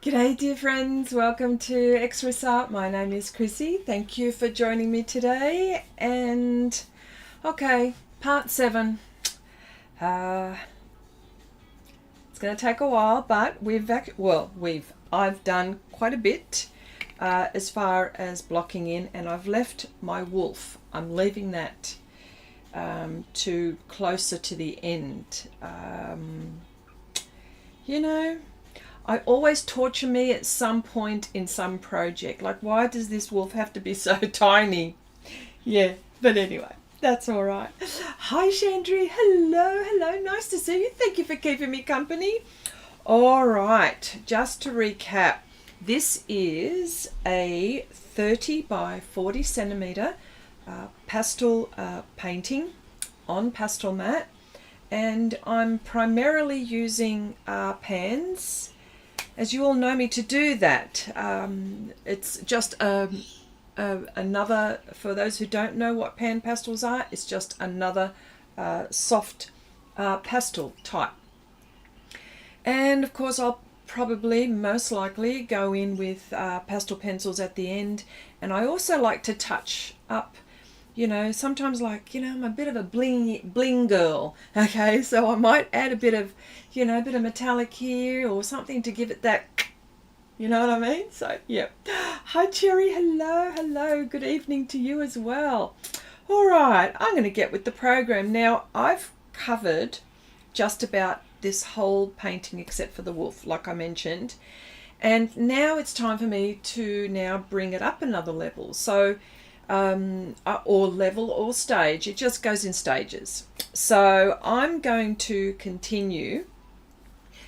G'day dear friends, welcome to Xrissart. My name is Chrissy. Thank you for joining me today. And okay, part 7. It's going to take a while, but I've done quite a bit as far as blocking in, and I've left my wolf. I'm leaving that to closer to the end. You know, I always torture me at some point in some project. Like, why does this wolf have to be so tiny? Yeah, but anyway, that's all right. Hi, Chandri. Hello. Nice to see you. Thank you for keeping me company. All right, just to recap, this is a 30 by 40 centimeter pastel painting on Pastelmat, and I'm primarily using pans. As you all know me to do that. It's just another, for those who don't know what Panpastels are, it's just another soft pastel type. And of course I'll probably, most likely, go in with pastel pencils at the end. And I also like to touch up, you know, sometimes, like, you know, I'm a bit of a bling girl, okay, so I might add a bit of, you know, a bit of metallic here or something to give it that, you know what I mean? So, yeah. Hi, Cherry. Hello. Good evening to you as well. All right, I'm going to get with the program. Now, I've covered just about this whole painting except for the wolf, like I mentioned. And now it's time for me to now bring it up another level. So, or level or stage. It just goes in stages. So I'm going to continue.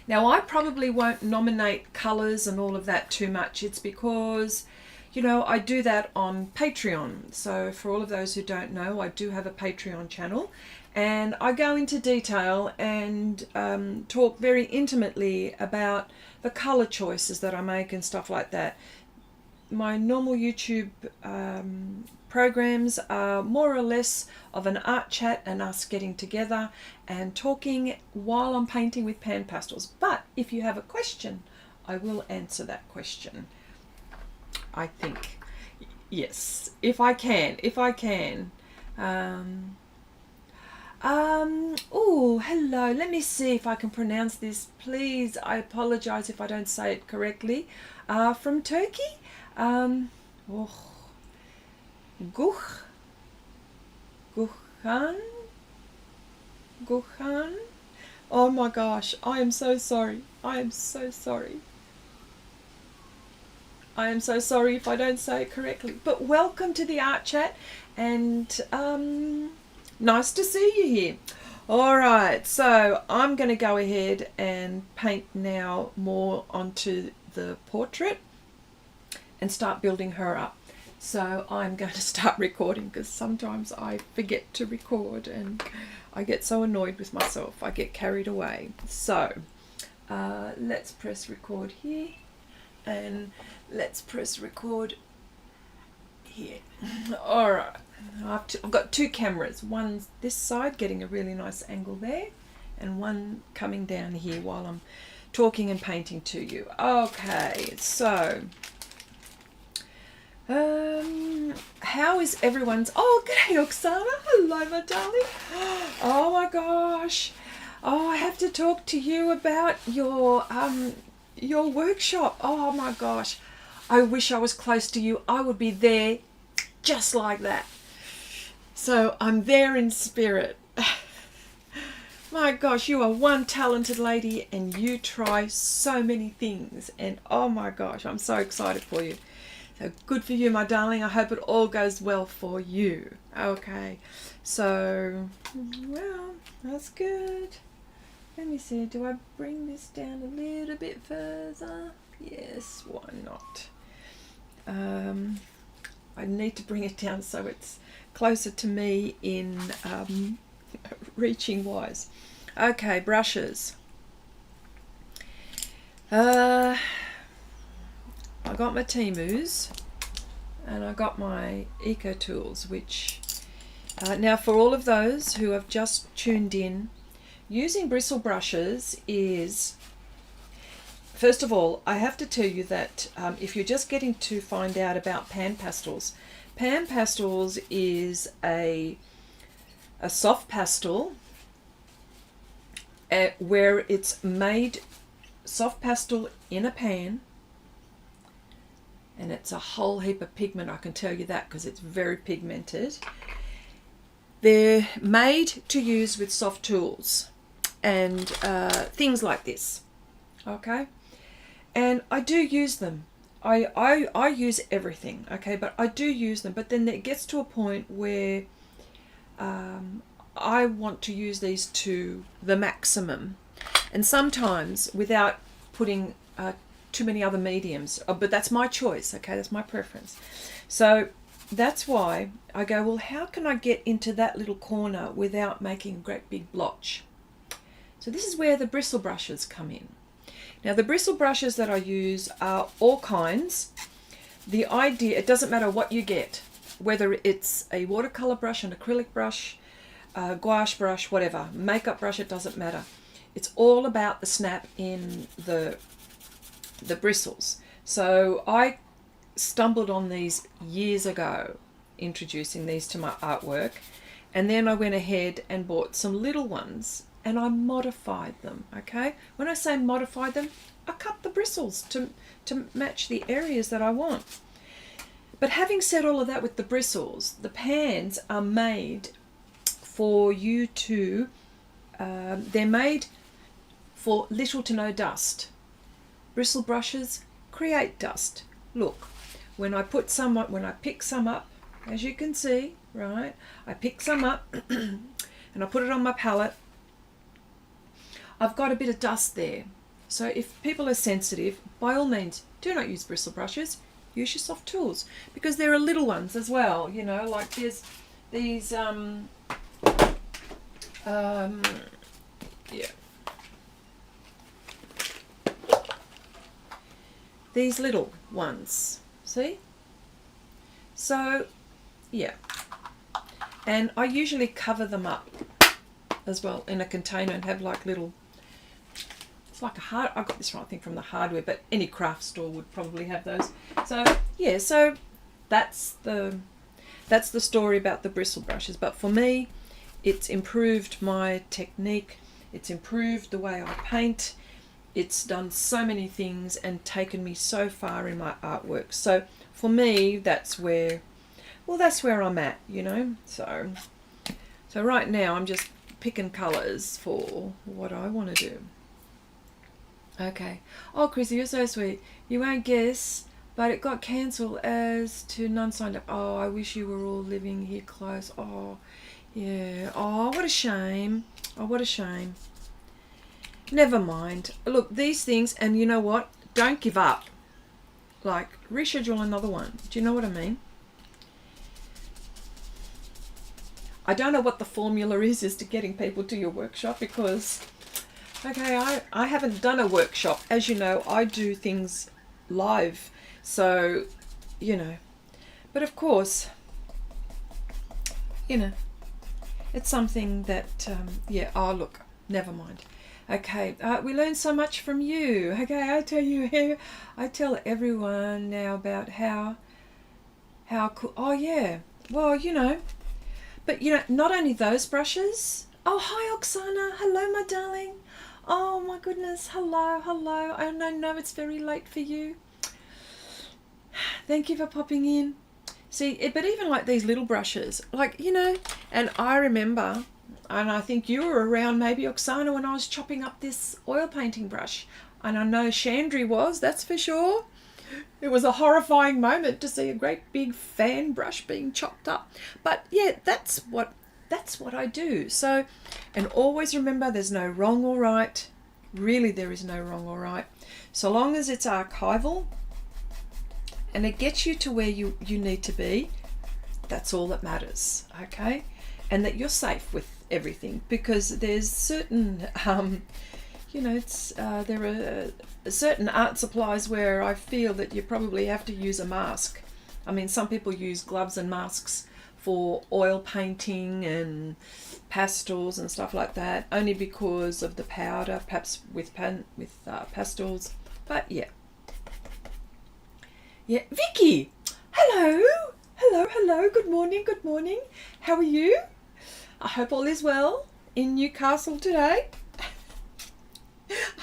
Now, I probably won't nominate colors and all of that too much. It's because, you know, I do that on Patreon. So for all of those who don't know, I do have a Patreon channel, and I go into detail and talk very intimately about the color choices that I make and stuff like that. My normal YouTube programs are more or less of an art chat and us getting together and talking while I'm painting with Panpastels. But if you have a question, I will answer that question. I think, yes, if I can. Oh, hello. Let me see if I can pronounce this. Please, I apologize if I don't say it correctly. From Turkey. Guhan. Oh my gosh, I am so sorry. I am so sorry if I don't say it correctly. But welcome to the art chat, and nice to see you here. All right, so I'm going to go ahead and paint now more onto the portrait and start building her up. So I'm going to start recording because sometimes I forget to record and I get so annoyed with myself. I get carried away. So let's press record here, and let's press record here. All right. I've got 2 cameras. One's this side getting a really nice angle there, and one coming down here while I'm talking and painting to you. Okay, so how is everyone's? Oh, g'day, Oksana. Hello, my darling. Oh my gosh. Oh, I have to talk to you about your workshop. Oh my gosh. I wish I was close to you. I would be there just like that. So I'm there in spirit. My gosh, you are one talented lady and you try so many things. And oh my gosh, I'm so excited for you. So good for you, my darling. I hope it all goes well for you. Okay, so, well, that's good. Let me see, do I bring this down a little bit further? Yes, why not? I need to bring it down so it's closer to me in reaching wise. Okay, brushes. I got my Temus and I got my Eco Tools, which now for all of those who have just tuned in, using bristle brushes is first of all, I have to tell you that if you're just getting to find out about Panpastels, Panpastels is a soft pastel where it's made soft pastel in a pan, and it's a whole heap of pigment, I can tell you that, because it's very pigmented. They're made to use with soft tools and things like this, okay? And I do use them. I use everything, okay, but I do use them. But then it gets to a point where I want to use these to the maximum, and sometimes without putting too many other mediums. But that's my choice, okay, that's my preference. So that's why I go, well, how can I get into that little corner without making a great big blotch? So this is where the bristle brushes come in. Now the bristle brushes that I use are all kinds. The idea, it doesn't matter what you get, whether it's a watercolor brush, an acrylic brush, a gouache brush, whatever, makeup brush, it doesn't matter. It's all about the snap in the bristles. So I stumbled on these years ago, introducing these to my artwork, and then I went ahead and bought some little ones and I modified them, okay? When I say modified them, I cut the bristles to match the areas that I want. But having said all of that with the bristles, the pans are made for you to, they're made for little to no dust. Bristle brushes create dust. Look, when I pick some up, as you can see, right, I pick some up and I put it on my palette, I've got a bit of dust there. So if people are sensitive, by all means, do not use bristle brushes. Use your soft tools, because there are little ones as well, you know, like there's these these little ones, see? So yeah, and I usually cover them up as well in a container and have like little, it's like I got this right, I think, from the hardware, but any craft store would probably have those. So yeah, so that's the story about the bristle brushes. But for me, it's improved my technique, it's improved the way I paint, it's done so many things and taken me so far in my artwork. So for me, that's where I'm at, you know. So right now I'm just picking colours for what I want to do. Okay. Oh, Chrissy, you're so sweet. You won't guess, but it got cancelled as to none signed up. Oh, I wish you were all living here close. Oh, yeah. Oh, what a shame. Oh, what a shame. Never mind. Look, these things, and you know what? Don't give up. Like, reschedule another one. Do you know what I mean? I don't know what the formula is to getting people to your workshop, because, okay, I haven't done a workshop. As you know, I do things live. So, you know. But of course, you know, it's something that, yeah, oh, look, never mind. Okay, we learned so much from you. Okay, I tell everyone now about how cool. Oh, yeah. Well, you know, but, you know, not only those brushes. Oh, hi, Oksana. Hello, my darling. Oh, my goodness. Hello. And I know it's very late for you. Thank you for popping in. See, but even like these little brushes, like, you know, and I remember, and I think you were around maybe, Oksana, when I was chopping up this oil painting brush. And I know Chandri was, that's for sure. It was a horrifying moment to see a great big fan brush being chopped up. But yeah, that's what I do. So, and always remember, there's no wrong or right. Really, there is no wrong or right. So long as it's archival and it gets you to where you need to be, that's all that matters, okay? And that you're safe with everything, because there's certain, you know, there are certain art supplies where I feel that you probably have to use a mask. I mean, some people use gloves and masks for oil painting and pastels and stuff like that, only because of the powder, perhaps with pastels But yeah. Yeah, Vicky! Hello! Hello, hello, good morning, good morning. How are you? I hope all is well in Newcastle today.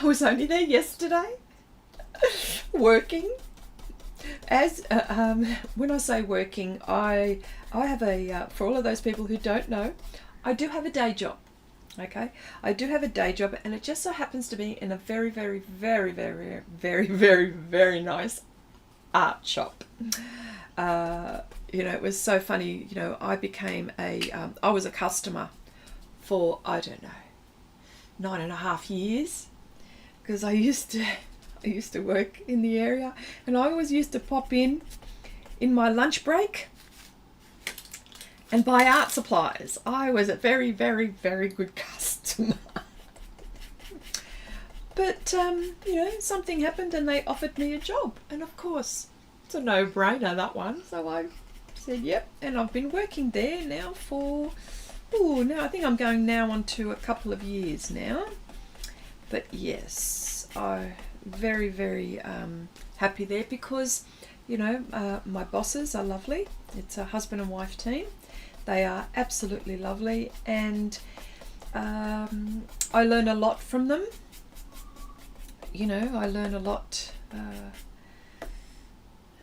I was only there yesterday, working. As when I say working, I have a, for all of those people who don't know, I do have a day job. Okay, I do have a day job, and it just so happens to be in a very, very, very, very, very, very, very nice art shop. You know, it was so funny. You know, I became I was a customer for, I don't know, 9.5 years, because I used to work in the area, and I always used to pop in my lunch break and buy art supplies. I was a very, very, very good customer. But, you know, something happened and they offered me a job. And of course, it's a no-brainer, that one. So I said, yep. And I've been working there now for, now I think I'm going now on to a couple of years now. But yes, I'm very, very happy there because, you know, my bosses are lovely. It's a husband and wife team. They are absolutely lovely, and I learn a lot from them. You know, I learn a lot,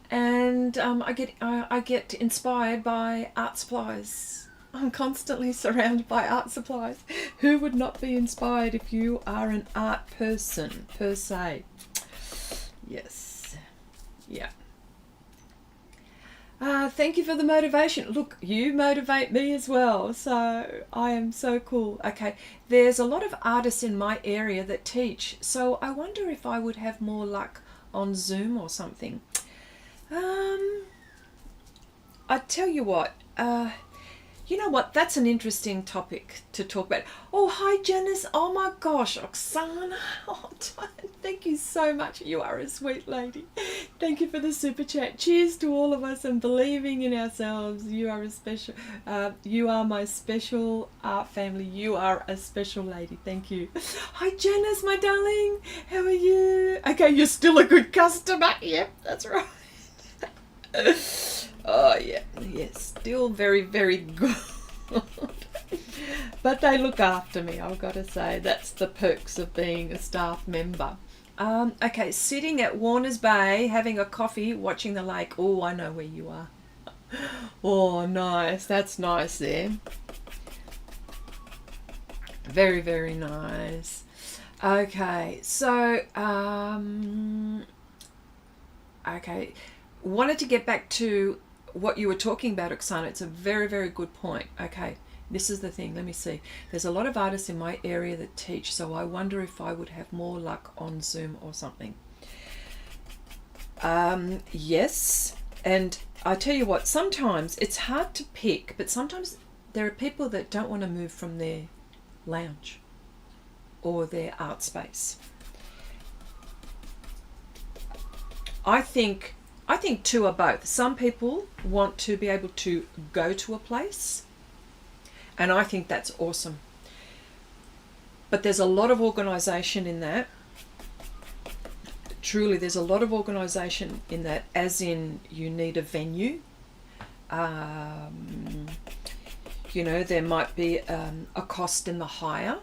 and I get inspired by art supplies. I'm constantly surrounded by art supplies. Who would not be inspired if you are an art person per se? Yes, yeah. Thank you for the motivation. Look, you motivate me as well, so I am so cool. Okay, there's a lot of artists in my area that teach, so I wonder if I would have more luck on Zoom or something. I tell you what, you know what, that's an interesting topic to talk about. Oh, hi Janice. Oh my gosh, Oksana. Oh, thank you so much. You are a sweet lady. Thank you for the super chat. Cheers to all of us and believing in ourselves. You are a special, you are my special art family. You are a special lady. Thank you. Hi Janice, my darling. How are you? Okay, you're still a good customer. Yep, that's right. Oh yeah, yes, still very, very good. But they look after me, I've got to say. That's the perks of being a staff member. Okay, sitting at Warners Bay, having a coffee, watching the lake. Oh, I know where you are. Oh, nice. That's nice there. Very, very nice. Okay, so, okay, wanted to get back to what you were talking about, Oksana. It's a very, very good point. Okay, this is the thing. Let me see. There's a lot of artists in my area that teach, so I wonder if I would have more luck on Zoom or something. Yes, and I tell you what, sometimes it's hard to pick, but sometimes there are people that don't want to move from their lounge or their art space. I think two are both. Some people want to be able to go to a place, and I think that's awesome. But there's a lot of organisation in that. Truly, there's a lot of organisation in that, as in you need a venue. You know, there might be a cost in the hire.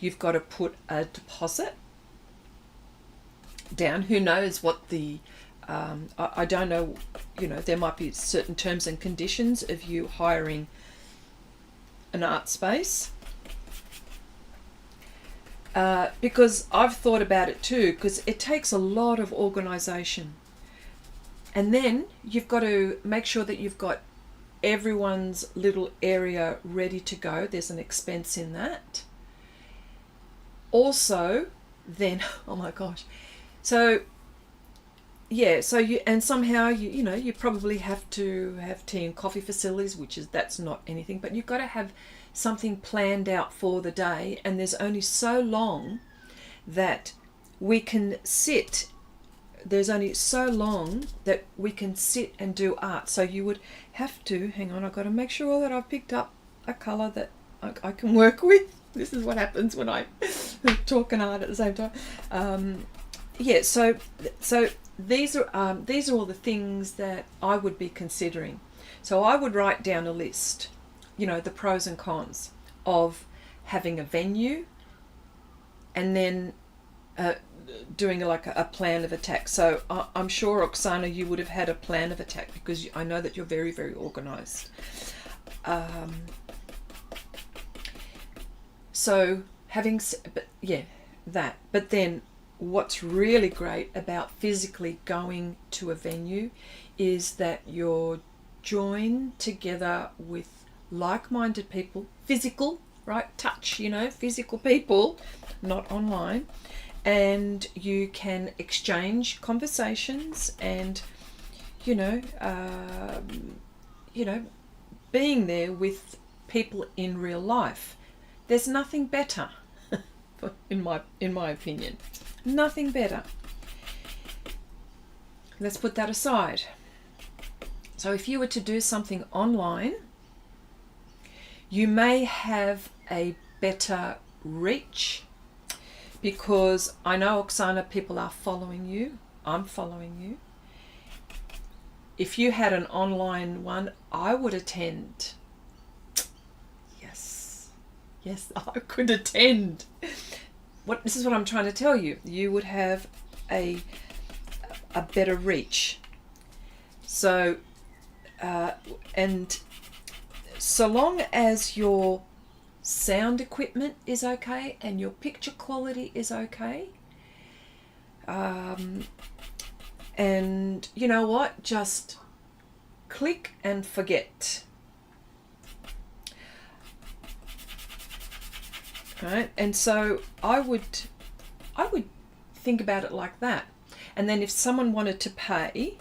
You've got to put a deposit down. Who knows what the... I don't know, you know, there might be certain terms and conditions of you hiring an art space. Because I've thought about it too, because it takes a lot of organisation. And then you've got to make sure that you've got everyone's little area ready to go. There's an expense in that. Also, then, oh my gosh. So, yeah, so you, and somehow you know, you probably have to have tea and coffee facilities, that's not anything, but you've got to have something planned out for the day, and there's only so long that we can sit. There's only so long that we can sit and do art. So you would have to, hang on, I've got to make sure that I've picked up a colour that I can work with. This is what happens when I talk and art at the same time. yeah, so these are all the things that I would be considering. So I would write down a list, you know, the pros and cons of having a venue, and then doing like a plan of attack. So I'm sure, Oksana, you would have had a plan of attack, because I know that you're very, very organised. So having, but yeah, that. But then what's really great about physically going to a venue is that you're joined together with like-minded people, physical, right? Touch, you know, physical people, not online. And you can exchange conversations, and you know, being there with people in real life. There's nothing better, in my opinion, nothing better. Let's put that aside. So if you were to do something online, you may have a better reach, because I know, Oksana, people are following you. I'm following you. If you had an online one, I would attend. Yes, I could attend. This is what I'm trying to tell you. You would have a better reach. So, and so long as your sound equipment is okay and your picture quality is okay, and you know what, just click and forget. Right? And so I would think about it like that. And then if someone wanted to pay,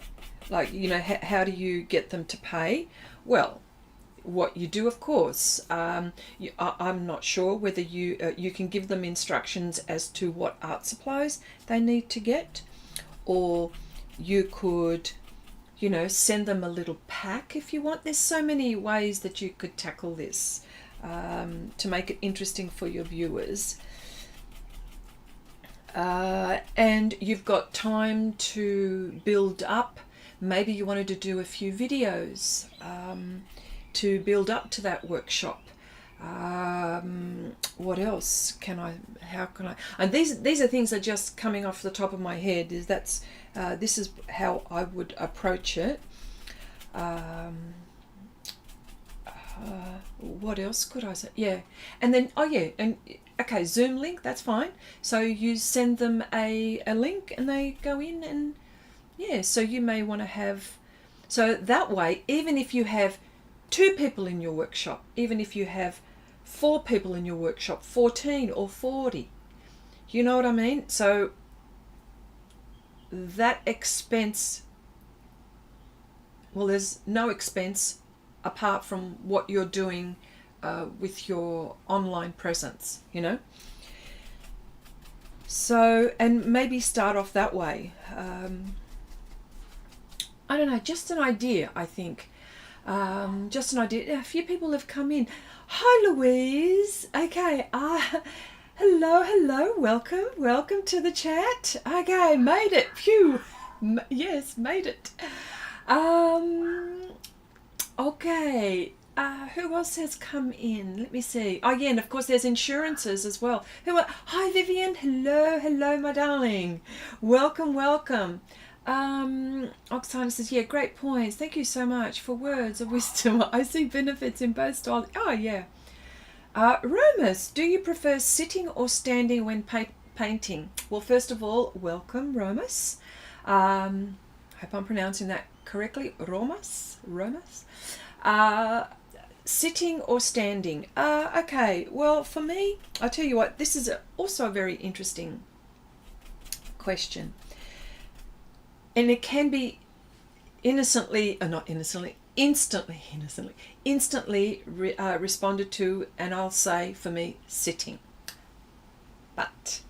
like, you know, how do you get them to pay? Well, what you do, of course, I'm not sure whether you can give them instructions as to what art supplies they need to get, or you could, you know, send them a little pack if you want. There's so many ways that you could tackle this to make it interesting for your viewers. And you've got time to build up. Maybe you wanted to do a few videos to build up to that workshop. What else how can I, and these are things that are just coming off the top of my head. This is how I would approach it. What else could I say? Yeah, and then okay, Zoom link, that's fine. So you send them a link and they go in, and yeah, so you may want to have, so that way, even if you have 2 people in your workshop, even if you have 4 people in your workshop, 14 or 40, you know what I mean? So that expense, well, there's no expense apart from what you're doing with your online presence, you know. So, and maybe start off that way. I don't know, just an idea, I think. Just an idea. A few people have come in. Hi, Louise. Okay. Hello. Welcome to the chat. Okay, made it. Phew. Yes, made it. Okay. Who else has come in? Let me see. Oh, yeah, and of course there's insurances as well. Hi, Vivian. Hello, my darling. Welcome. Oksana says, yeah, great points. Thank you so much for words of wisdom. I see benefits in both styles. Oh, yeah. Romus, do you prefer sitting or standing when painting? Well, first of all, welcome, Romus. Hope I'm pronouncing that correctly. Romus. Sitting or standing? Okay, well, for me, I'll tell you what, this is also a very interesting question. And it can be instantly responded to, and I'll say, for me, sitting. But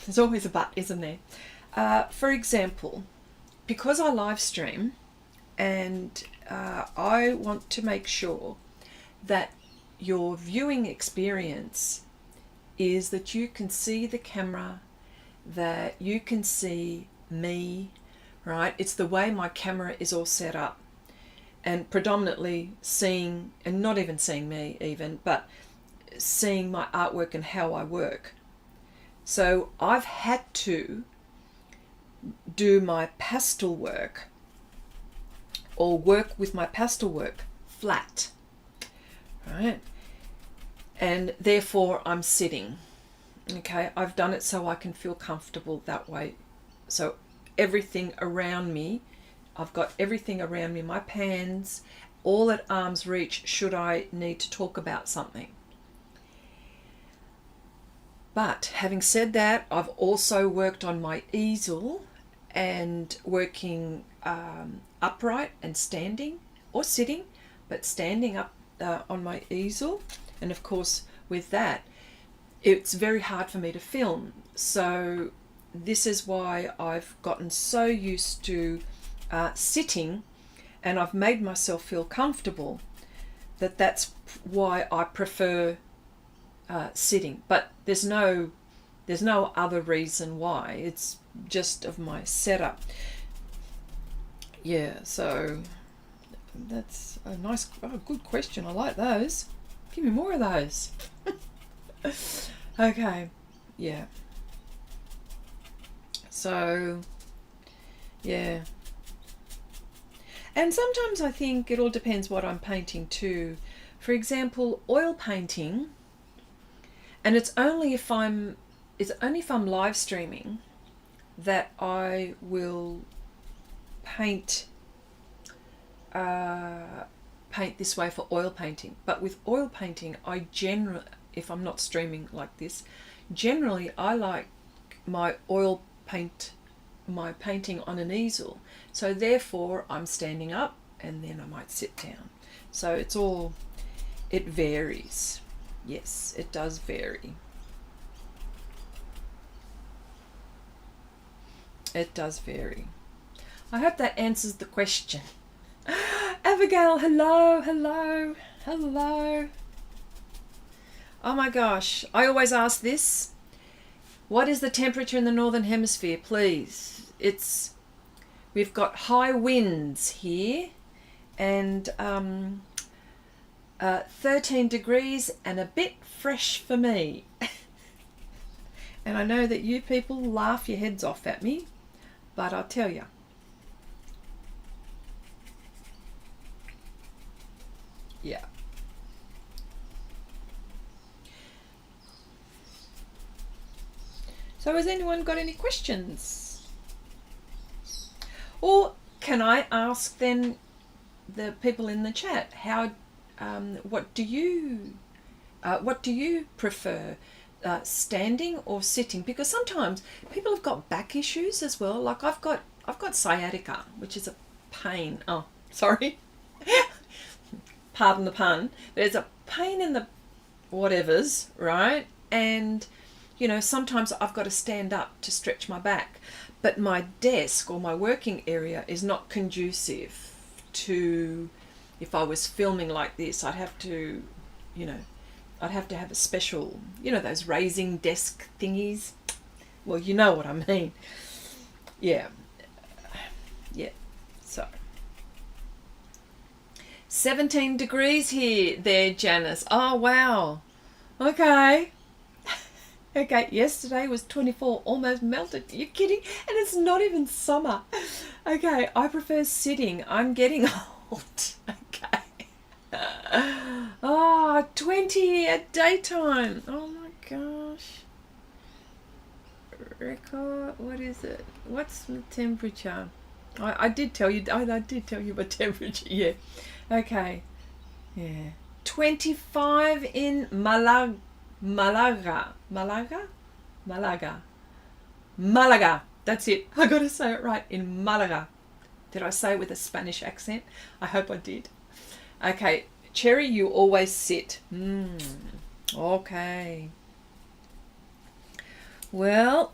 there's always a but, isn't there? For example, because I live stream, and I want to make sure that your viewing experience is that you can see the camera that you can see me, right? It's the way my camera is all set up, and predominantly seeing, and not even seeing me even, but seeing my artwork and how I work. So I've had to do my pastel work, or work with my pastel work flat, right? And therefore I'm sitting. Okay, I've done it so I can feel comfortable that way. So everything around me, I've got everything around me, my pans, all at arm's reach should I need to talk about something. But having said that, I've also worked on my easel and working upright and standing, or sitting, but standing up on my easel. And of course with that, it's very hard for me to film. So this is why I've gotten so used to sitting, and I've made myself feel comfortable, that's why I prefer sitting. But there's no other reason why. It's just of my setup. Yeah, so that's a nice, good question. I like those. Give me more of those. Okay, yeah. So, yeah. And sometimes I think it all depends what I'm painting too. For example, oil painting, and it's only if I'm live streaming that I will paint this way for oil painting. But with oil painting, I generally, if I'm not streaming like this, generally I like my painting on an easel. So therefore I'm standing up and then I might sit down. So it varies. Yes, it does vary. It does vary. I hope that answers the question. Abigail, hello. Oh my gosh, I always ask this. What is the temperature in the Northern Hemisphere, please? We've got high winds here, and 13 degrees and a bit fresh for me. And I know that you people laugh your heads off at me, but I'll tell you. Yeah. So has anyone got any questions? Or can I ask then the people in the chat, what do you prefer, standing or sitting? Because sometimes people have got back issues as well. Like I've got sciatica, which is a pain. Oh, sorry. Pardon the pun. There's a pain in the whatevers, right? And you know, sometimes I've got to stand up to stretch my back, but my desk or my working area is not conducive to, if I was filming like this, I'd have to have a special, those raising desk thingies. Well, you know what I mean. Yeah. So 17 degrees here there, Janice. Oh, wow. Okay. Okay, yesterday was 24, almost melted. You're kidding? And it's not even summer. Okay, I prefer sitting. I'm getting old. Okay. 20 at daytime. Oh my gosh. Record, what is it? What's the temperature? I did tell you. I did tell you my temperature. Yeah. Okay. Yeah. 25 in Malaga. That's it. I got to say it right. In Malaga. Did I say it with a Spanish accent? I hope I did. Okay. Cherry, you always sit. Okay. Well,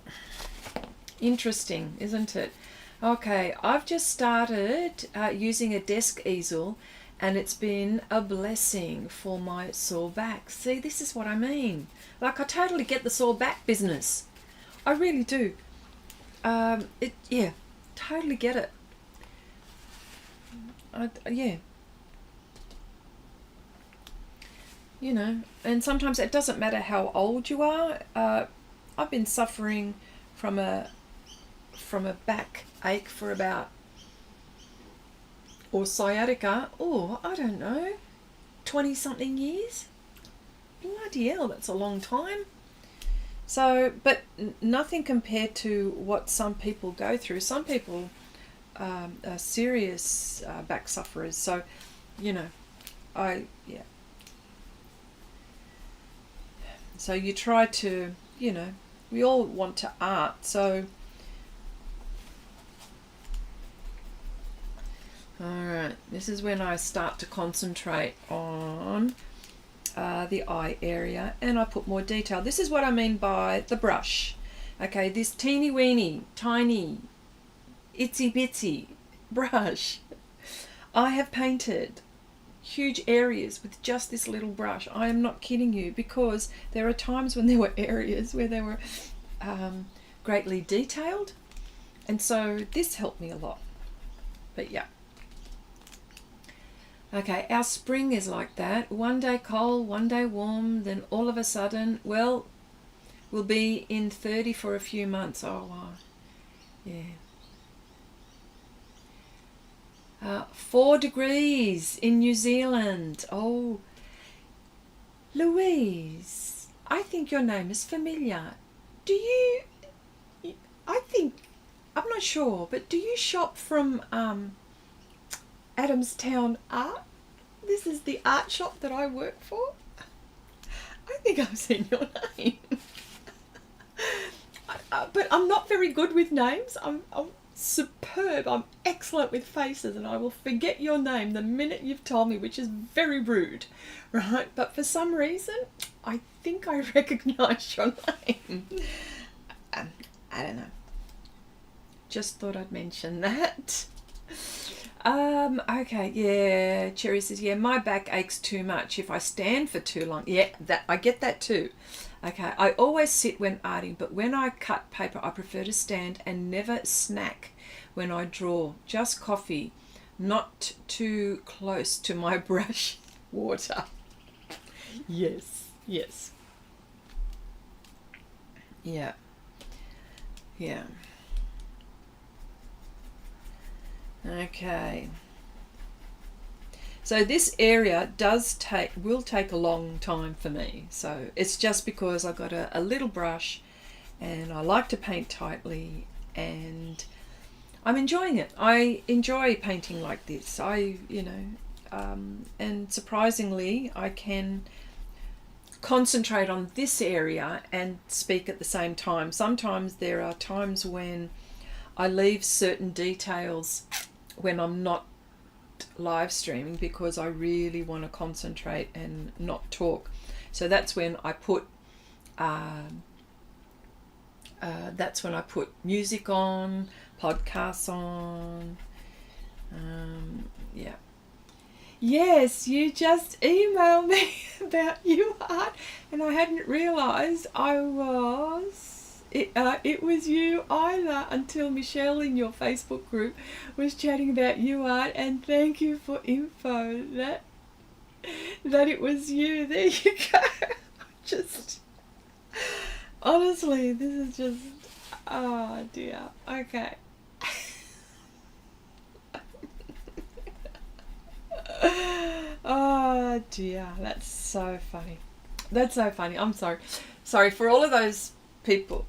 interesting, isn't it? Okay, I've just started using a desk easel, and it's been a blessing for my sore back. See, this is what I mean. Like, I totally get the sore back business. I really do. Yeah, totally get it. Yeah. You know, and sometimes it doesn't matter how old you are. I've been suffering from a back ache for about, or sciatica, I don't know, 20 something years. Bloody hell, that's a long time. So, but nothing compared to what some people go through. Some people are serious back sufferers. So, you know, yeah. So you try to, you know, we all want to art. So, alright, this is when I start to concentrate on the eye area, and I put more detail. This is what I mean by the brush. Okay, this teeny weeny, tiny, itsy bitsy brush. I have painted huge areas with just this little brush. I am not kidding you, because there are times when there were areas where they were greatly detailed, and so this helped me a lot. But yeah. Okay, our spring is like that. One day cold, one day warm, then all of a sudden, well, we'll be in 30 for a few months. Oh, wow. Yeah. 4 degrees in New Zealand. Oh, Louise, I think your name is familiar. Do you, I think, I'm not sure, but do you shop from Adamstown Art? This is the art shop that I work for. I think I've seen your name. But I'm not very good with names. I'm superb. I'm excellent with faces, and I will forget your name the minute you've told me, which is very rude, right? But for some reason, I think I recognise your name. I don't know. Just thought I'd mention that. Okay, yeah, Cherry says, yeah, my back aches too much if I stand for too long. Yeah, that I get that too. Okay, I always sit when arting, but when I cut paper, I prefer to stand and never snack when I draw. Just coffee, not too close to my brush. Water. Yes, yes. Yeah. Yeah. Okay. So this area will take a long time for me. So it's just because I've got a little brush, and I like to paint tightly, and I'm enjoying it. I enjoy painting like this. And surprisingly, I can concentrate on this area and speak at the same time. Sometimes there are times when I leave certain details when I'm not live streaming, because I really want to concentrate and not talk. So that's when I put music on, podcasts on. Yeah. Yes, you just emailed me about UArt, and I hadn't realised it was you either until Michelle in your Facebook group was chatting about UArt, and thank you for info that it was you. There you go. Just honestly, this is just, oh dear. Okay. Oh dear, that's so funny. That's so funny. I'm sorry for all of those people,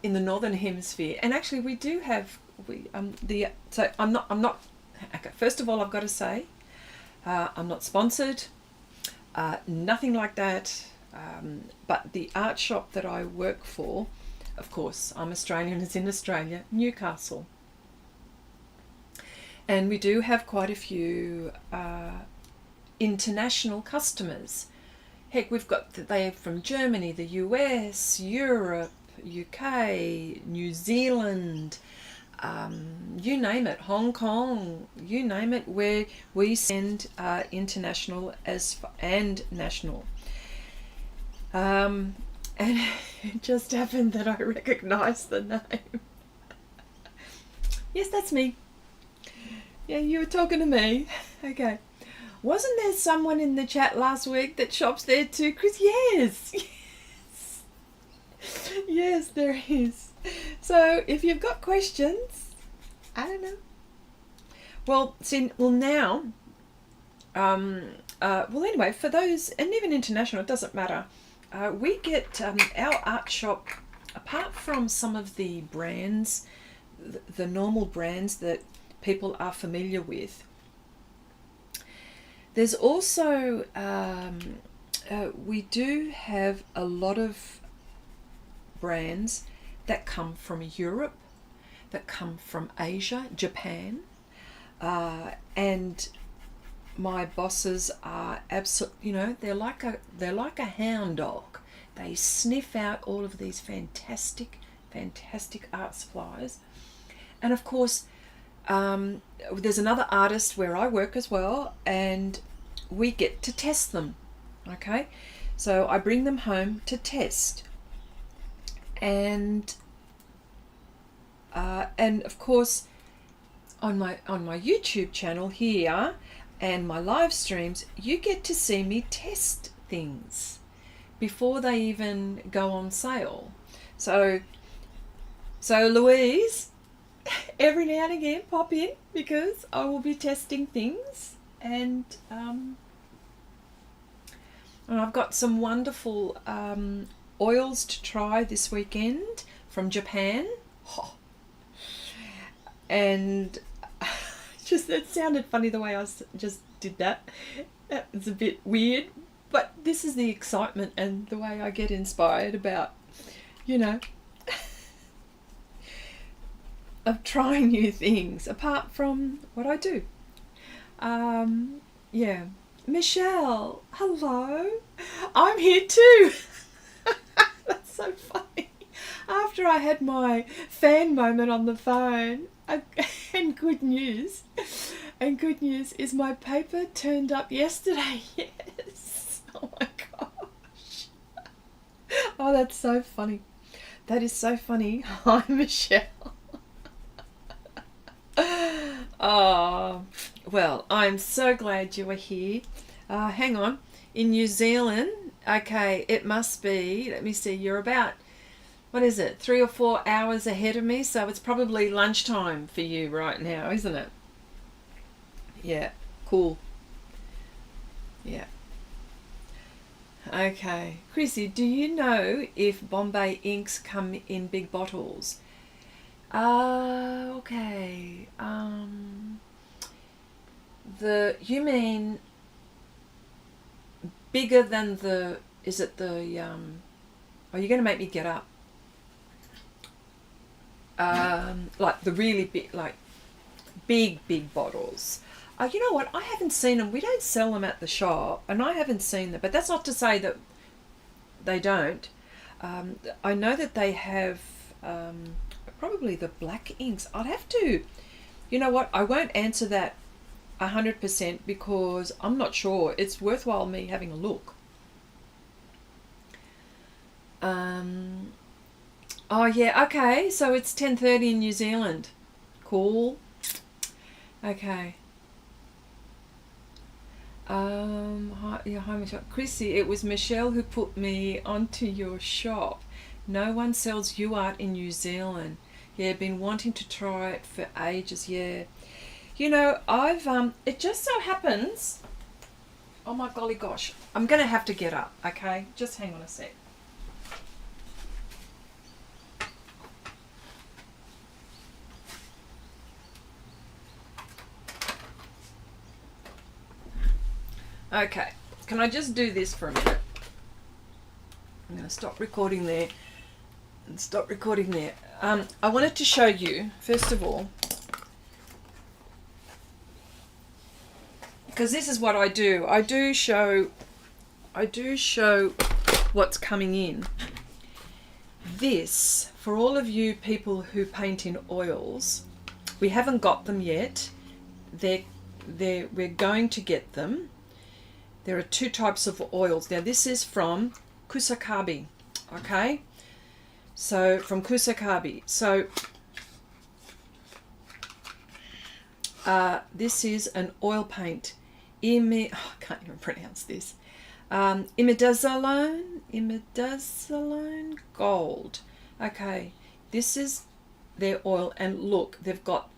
in the northern hemisphere. And actually, we do have I'm not. Okay, first of all, I've got to say, I'm not sponsored, nothing like that. But the art shop that I work for, of course, I'm Australian. It's in Australia, Newcastle. And we do have quite a few international customers. Heck, they're from Germany, the US, Europe, UK, New Zealand, you name it, Hong Kong, you name it, where we send international and national. And it just happened that I recognised the name. Yes, that's me. Yeah, you were talking to me. Okay. Wasn't there someone in the chat last week that shops there too, Chris? Yes. Yes. Yes, there is. So if you've got questions, I don't know. Well, see, well now, well anyway, for those, and even international, it doesn't matter. We get our art shop, apart from some of the brands, the normal brands that people are familiar with, there's also, we do have a lot of brands that come from Europe, that come from Asia, Japan, and my bosses are absolutely, you know, they're like a hound dog. They sniff out all of these fantastic art supplies. And of course, there's another artist where I work as well, and we get to test them. Okay, so I bring them home to test, and of course on my YouTube channel here and my live streams, you get to see me test things before they even go on sale. So Louise, every now and again pop in, because I will be testing things, and I've got some wonderful oils to try this weekend from Japan. Oh. And just, it sounded funny the way I just did that. That was a bit weird, but this is the excitement and the way I get inspired about, you know, of trying new things apart from what I do. Yeah. Michelle, hello. I'm here too. That's so funny. After I had my fan moment on the phone, and good news is my paper turned up yesterday. Yes. Oh my gosh. Oh, that's so funny. That is so funny. Hi, Michelle. Oh, well, I'm so glad you were here. Hang on. In New Zealand, okay, it must be, let me see, you're about, what is it, 3 or 4 hours ahead of me, so it's probably lunchtime for you right now, isn't it? Yeah, cool. Yeah. Okay. Chrissy, do you know if Bombay inks come in big bottles? Okay. You mean bigger than the, is it the, oh, you're going to make me get up. Like the really big, like big bottles. You know what? I haven't seen them. We don't sell them at the shop, and I haven't seen them. But that's not to say that they don't. I know that they have probably the black inks. I'd have to. You know what? I won't answer that 100% because I'm not sure. It's worthwhile me having a look. Oh yeah, okay, so it's 10:30 in New Zealand. Cool. Okay. Hi, yeah, hi Michelle. Chrissy, it was Michelle who put me onto your shop. No one sells UArt in New Zealand. Yeah, been wanting to try it for ages, yeah. You know, I've, it just so happens, oh my golly gosh, I'm going to have to get up, okay? Just hang on a sec. Okay, can I just do this for a minute? I'm going to stop recording there and stop recording there. I wanted to show you, first of all, because this is what I do. I do show what's coming in. This, for all of you people who paint in oils, we haven't got them yet. We're going to get them. There are 2 types of oils. Now this is from Kusakabi. Okay, so from Kusakabi. So this is an oil paint. I can't even pronounce this. Imidazolone gold. Okay, this is their oil, and look, they've got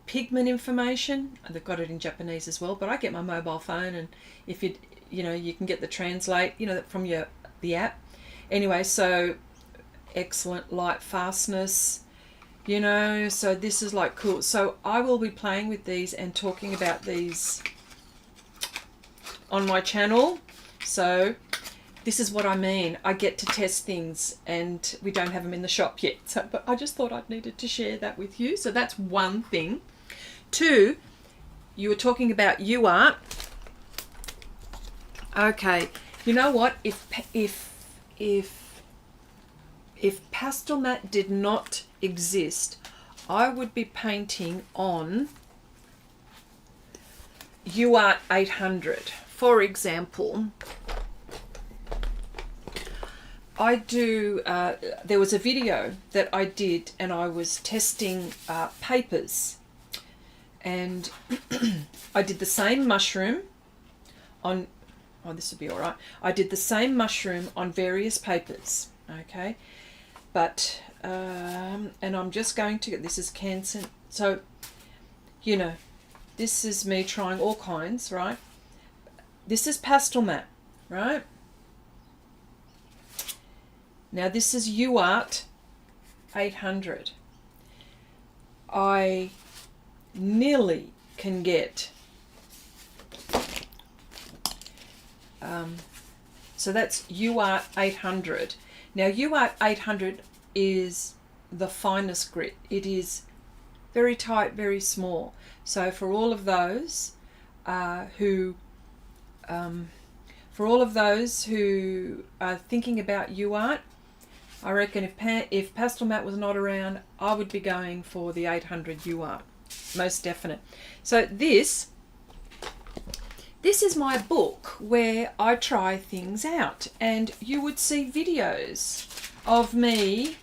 pigment information. They've got it in Japanese as well, but I get my mobile phone, and if you can get the translate, from the app. Anyway, so excellent light fastness, so this is like cool. So I will be playing with these and talking about these on my channel. So this is what I mean. I get to test things, and we don't have them in the shop yet. So, but I just thought I needed to share that with you. So that's one thing. Two, you were talking about UArt. Okay, you know what? If Pastelmat did not exist, I would be painting on UArt 800. For example, I do, there was a video that I did, and I was testing papers, and I did the same mushroom on, oh, this would be all right. I did the same mushroom on various papers, okay? But, and I'm just going to, this is Canson, so, this is me trying all kinds, right? This is Pastelmat, right? Now this is UArt 800. I nearly can get, so that's UArt 800. Now UArt 800 is the finest grit. It is very tight, very small. So for all of those who are thinking about UArt, I reckon if Pastelmat was not around, I would be going for the 800 UArt, most definite. So this is my book where I try things out, and you would see videos of me,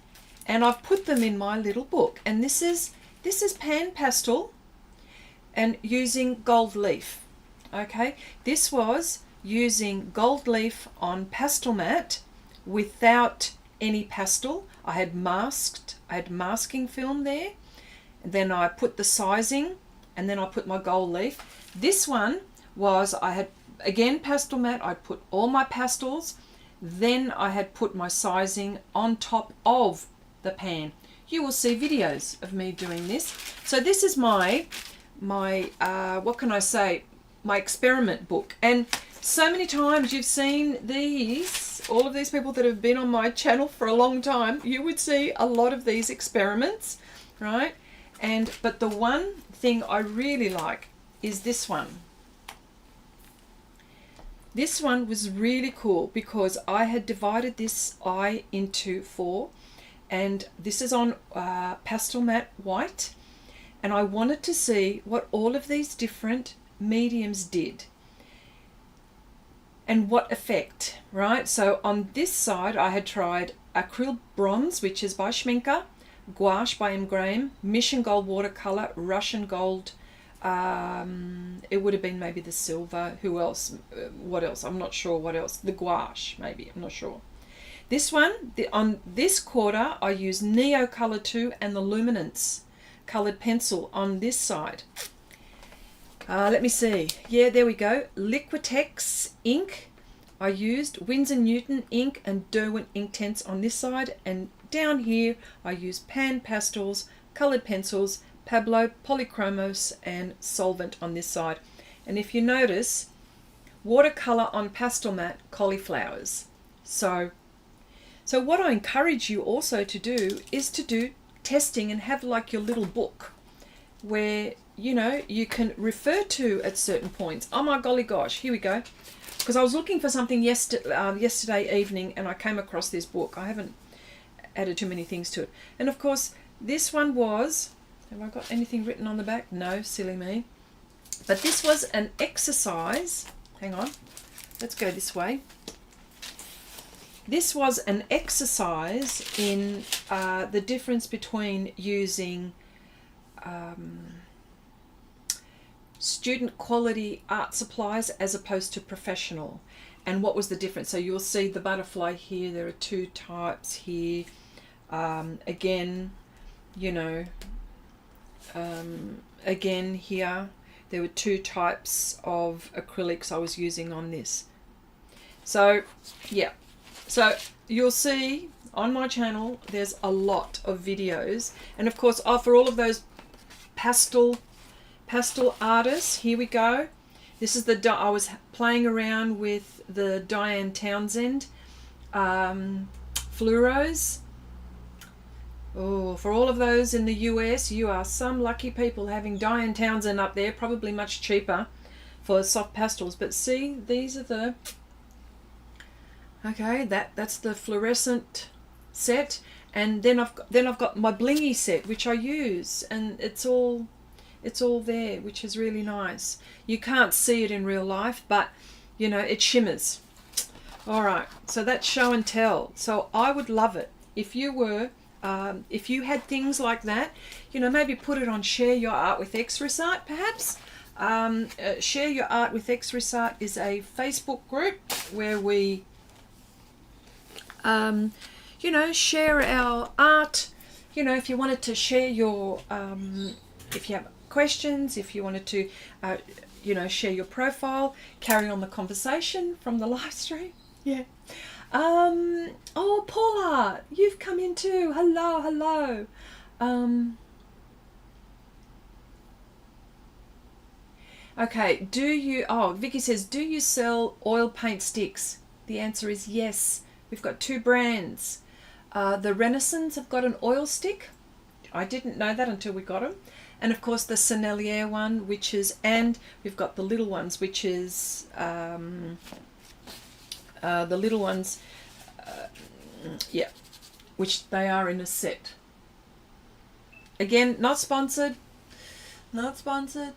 and I've put them in my little book. And this is Panpastel and using gold leaf. Okay, this was using gold leaf on Pastelmat without any pastel. I had masking film there, and then I put the sizing, and then I put my gold leaf. This one was, I had again Pastelmat, I put all my pastels, then I had put my sizing on top of the pan. You will see videos of me doing this. So this is my what can I say, my experiment book. And so many times you've seen these, all of these people that have been on my channel for a long time, you would see a lot of these experiments, right? But the one thing I really like is this one. This one was really cool because I had divided this eye into 4, and this is on Pastelmat white, and I wanted to see what all of these different mediums did and what effect, right? So on this side I had tried acryl bronze, which is by Schminker, gouache by M. Graham, Mission Gold watercolor, Russian gold, it would have been maybe the silver, who else, what else, I'm not sure what else, the gouache maybe, I'm not sure. This one, on this quarter I use Neo Color 2 and the Luminance colored pencil on this side. Let me see, yeah, there we go, Liquitex ink, I used Winsor Newton ink and Derwent Inktense on this side, and down here I use Panpastels, colored pencils, Pablo, Polychromos and Solvent on this side. And if you notice, watercolor on Pastelmat, cauliflowers. So what I encourage you also to do is to do testing and have like your little book where you can refer to at certain points. Oh my golly gosh, here we go. Because I was looking for something yesterday evening and I came across this book. I haven't added too many things to it. And of course, this one was, have I got anything written on the back? No, silly me. But this was an exercise. Hang on, let's go this way. this was an exercise in the difference between using student quality art supplies as opposed to professional. And what was the difference? So you'll see the butterfly here. There are two types here. Again, you know, again here, there were two types of acrylics I was using on this. So, yeah. So you'll see on my channel, there's a lot of videos. And of course, for all of those pastel artists, here we go. This is I was playing around with the Diane Townsend fluoros. Oh, for all of those in the US, you are some lucky people having Diane Townsend up there, probably much cheaper for soft pastels. But see, these are the, okay, that's the fluorescent set, and then I've got my blingy set, which I use, and it's all there, which is really nice. You can't see it in real life, but you know, it shimmers. All right, so that's show and tell. So I would love it if you were, if you had things like that, you know, maybe put it on Share Your Art with Xrissart, perhaps. Share Your Art with Xrissart is a Facebook group where we, you know, share our art. You know, if you wanted to share your, if you have questions, if you wanted to, you know, share your profile, carry on the conversation from the live stream. Yeah. Oh, Paula, you've come in too. Hello, hello. Okay, Vicky says, do you sell oil paint sticks? The answer is yes. We've got two brands. The Renaissance have got an oil stick. I didn't know that until we got them. And of course the Sennelier one, which is, and we've got the little ones, which is, the little ones, yeah, which they are in a set. Again, not sponsored, not sponsored,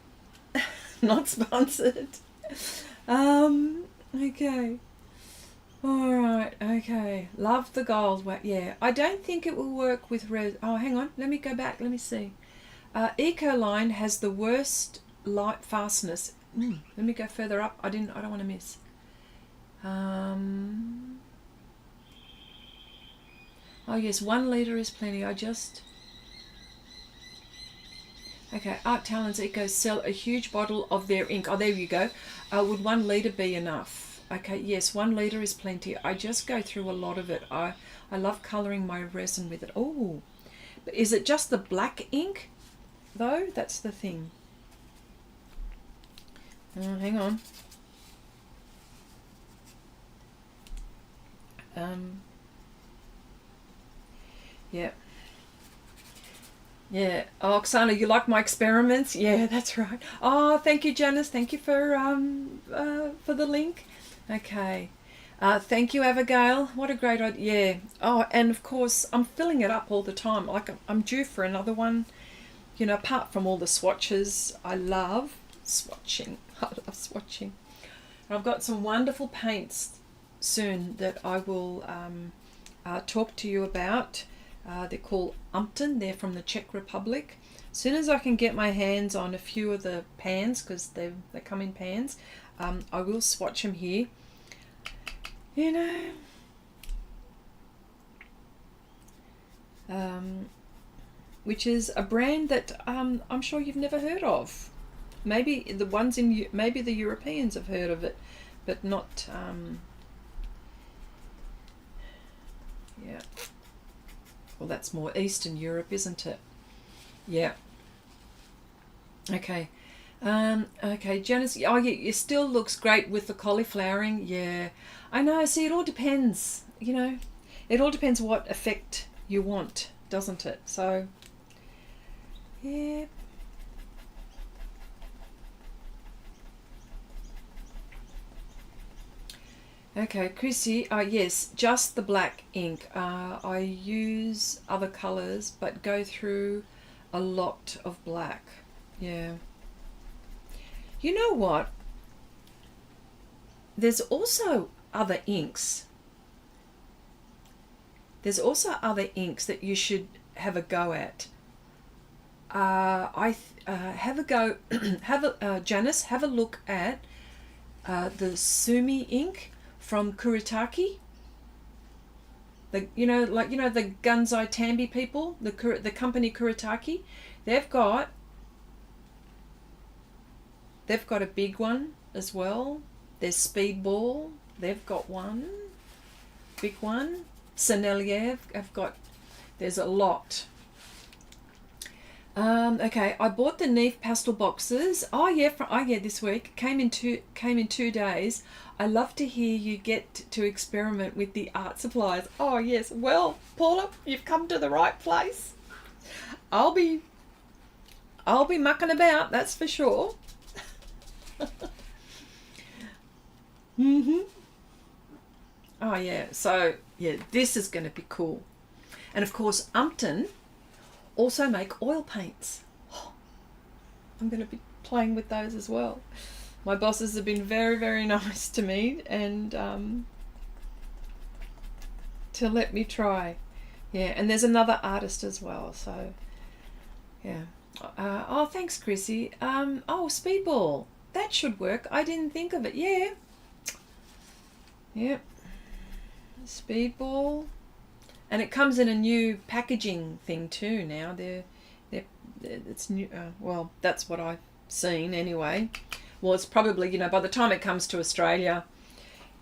not sponsored. Okay. All right, okay. Love the gold. Yeah, I don't think it will work with red. Oh, hang on. Let me go back. Let me see. Ecoline has the worst light fastness. Let me go further up. I don't want to miss. Oh yes, 1 litre is plenty. Okay, Art Talents Eco sell a huge bottle of their ink. Oh, there you go. Would 1 litre be enough? Okay, yes, 1 litre is plenty. I just go through a lot of it. I love colouring my resin with it. Oh, but is it just the black ink, though? That's the thing. Hang on. Yeah. Yeah. Oh, Oksana, you like my experiments? Yeah, that's right. Oh, thank you, Janice. Thank you for the link. Okay. Thank you, Abigail. What a great idea. Yeah. Oh, and of course, I'm filling it up all the time. Like, I'm due for another one. You know, apart from all the swatches, I love swatching. I love swatching. And I've got some wonderful paints soon that I will talk to you about. They're called Umpton. They're from the Czech Republic. As soon as I can get my hands on a few of the pans, because they come in pans, I will swatch them here. You know, which is a brand that I'm sure you've never heard of. Maybe the ones maybe the Europeans have heard of it, but not. Yeah. Well, that's more Eastern Europe, isn't it? Yeah. Okay. Okay, Janice. Oh, yeah, it still looks great with the cauliflowering. Yeah. I know. See, it all depends. You know, it all depends what effect you want, doesn't it? So, yeah. Okay, Chrissy, yes, just the black ink. I use other colours, but go through a lot of black. Yeah. You know what? There's also other inks There's also other inks that you should have a go at. Have a go. Janice, have a look at the Sumi ink from Kuretake. The the Gunzai Tambi people, the company Kuretake, they've got a big one as well. There's Speedball, they've got one big one. Sennelier have got. There's a lot. Okay, I bought the Neve pastel boxes. This week came in 2 days. I love to hear you get to experiment with the art supplies. Oh yes, well, Paula, you've come to the right place. I'll be mucking about, that's for sure. Oh yeah, so yeah, this is going to be cool. And of course, Umpton also make oil paints. Oh, I'm going to be playing with those as well. My bosses have been very, very nice to me and to let me try. Yeah, and there's another artist as well, so yeah. Oh, thanks, Chrissy. Oh, Speedball. That should work. I didn't think of it. Yeah. Yep. Speedball. And it comes in a new packaging thing too now. It's new. Well, that's what I've seen anyway. Well, it's probably, by the time it comes to Australia,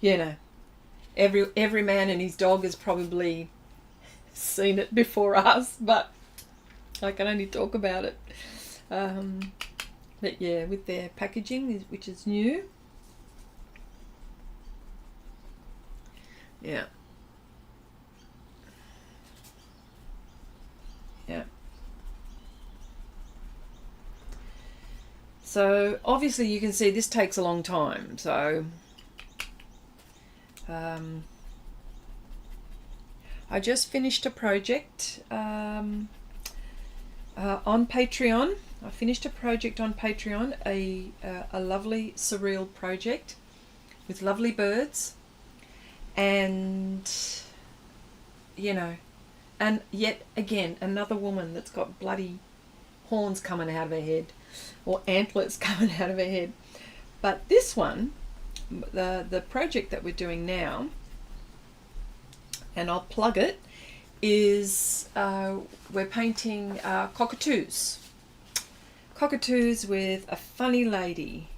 every man and his dog has probably seen it before us, but I can only talk about it. But yeah, with their packaging, which is new. Yeah. Yeah. So obviously you can see this takes a long time. So I just finished a project on Patreon. I finished a project on Patreon, a lovely Surreal project with lovely birds, and and yet again another woman that's got bloody horns coming out of her head, or antlers coming out of her head. But this one, the project that we're doing now, and I'll plug it, is we're painting cockatoos with a funny lady,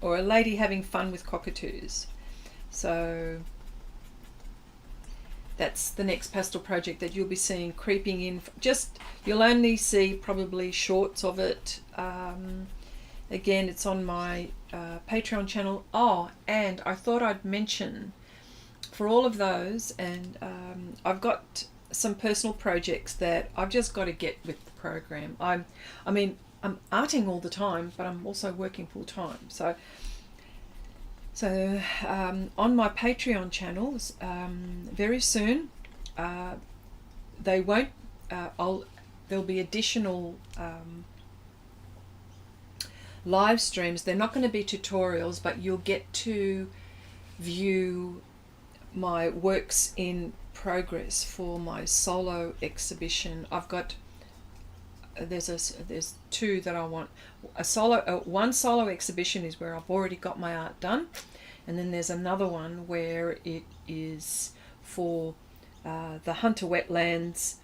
or a lady having fun with cockatoos. So that's the next pastel project that you'll be seeing creeping in. You'll only see probably shorts of it. Again, it's on my Patreon channel. Oh, and I thought I'd mention for all of those, and I've got some personal projects that I've just got to get with the program. I'm arting all the time, but I'm also working full time. So on my Patreon channels, very soon, they won't. There'll be additional live streams. They're not going to be tutorials, but you'll get to view my works in progress for my solo exhibition. I've got there's two that I want. One solo exhibition is where I've already got my art done, and then there's another one where it is for the Hunter Wetlands,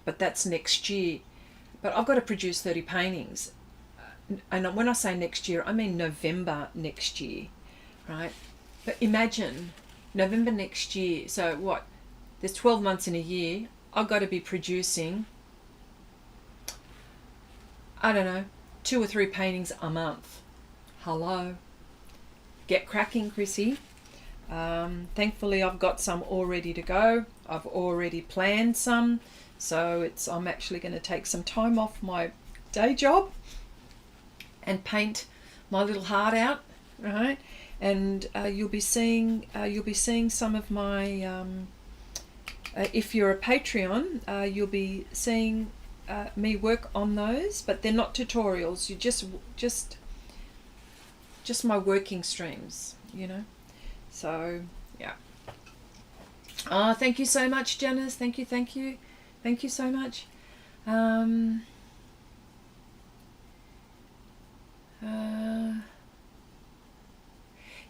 but that's next year. But I've got to produce 30 paintings, and when I say next year, I mean November next year, right? But imagine November next year. So what? There's 12 months in a year. I've got to be producing, I don't know, 2 or 3 paintings a month. Hello. Get cracking, Chrissy. Thankfully, I've got some all ready to go. I've already planned some. So I'm actually going to take some time off my day job and paint my little heart out, right? And you'll be seeing some of my. If you're a Patreon, you'll be seeing me work on those, but they're not tutorials. You just my working streams, So yeah. Oh, thank you so much, Janice. Thank you, thank you. Thank you so much.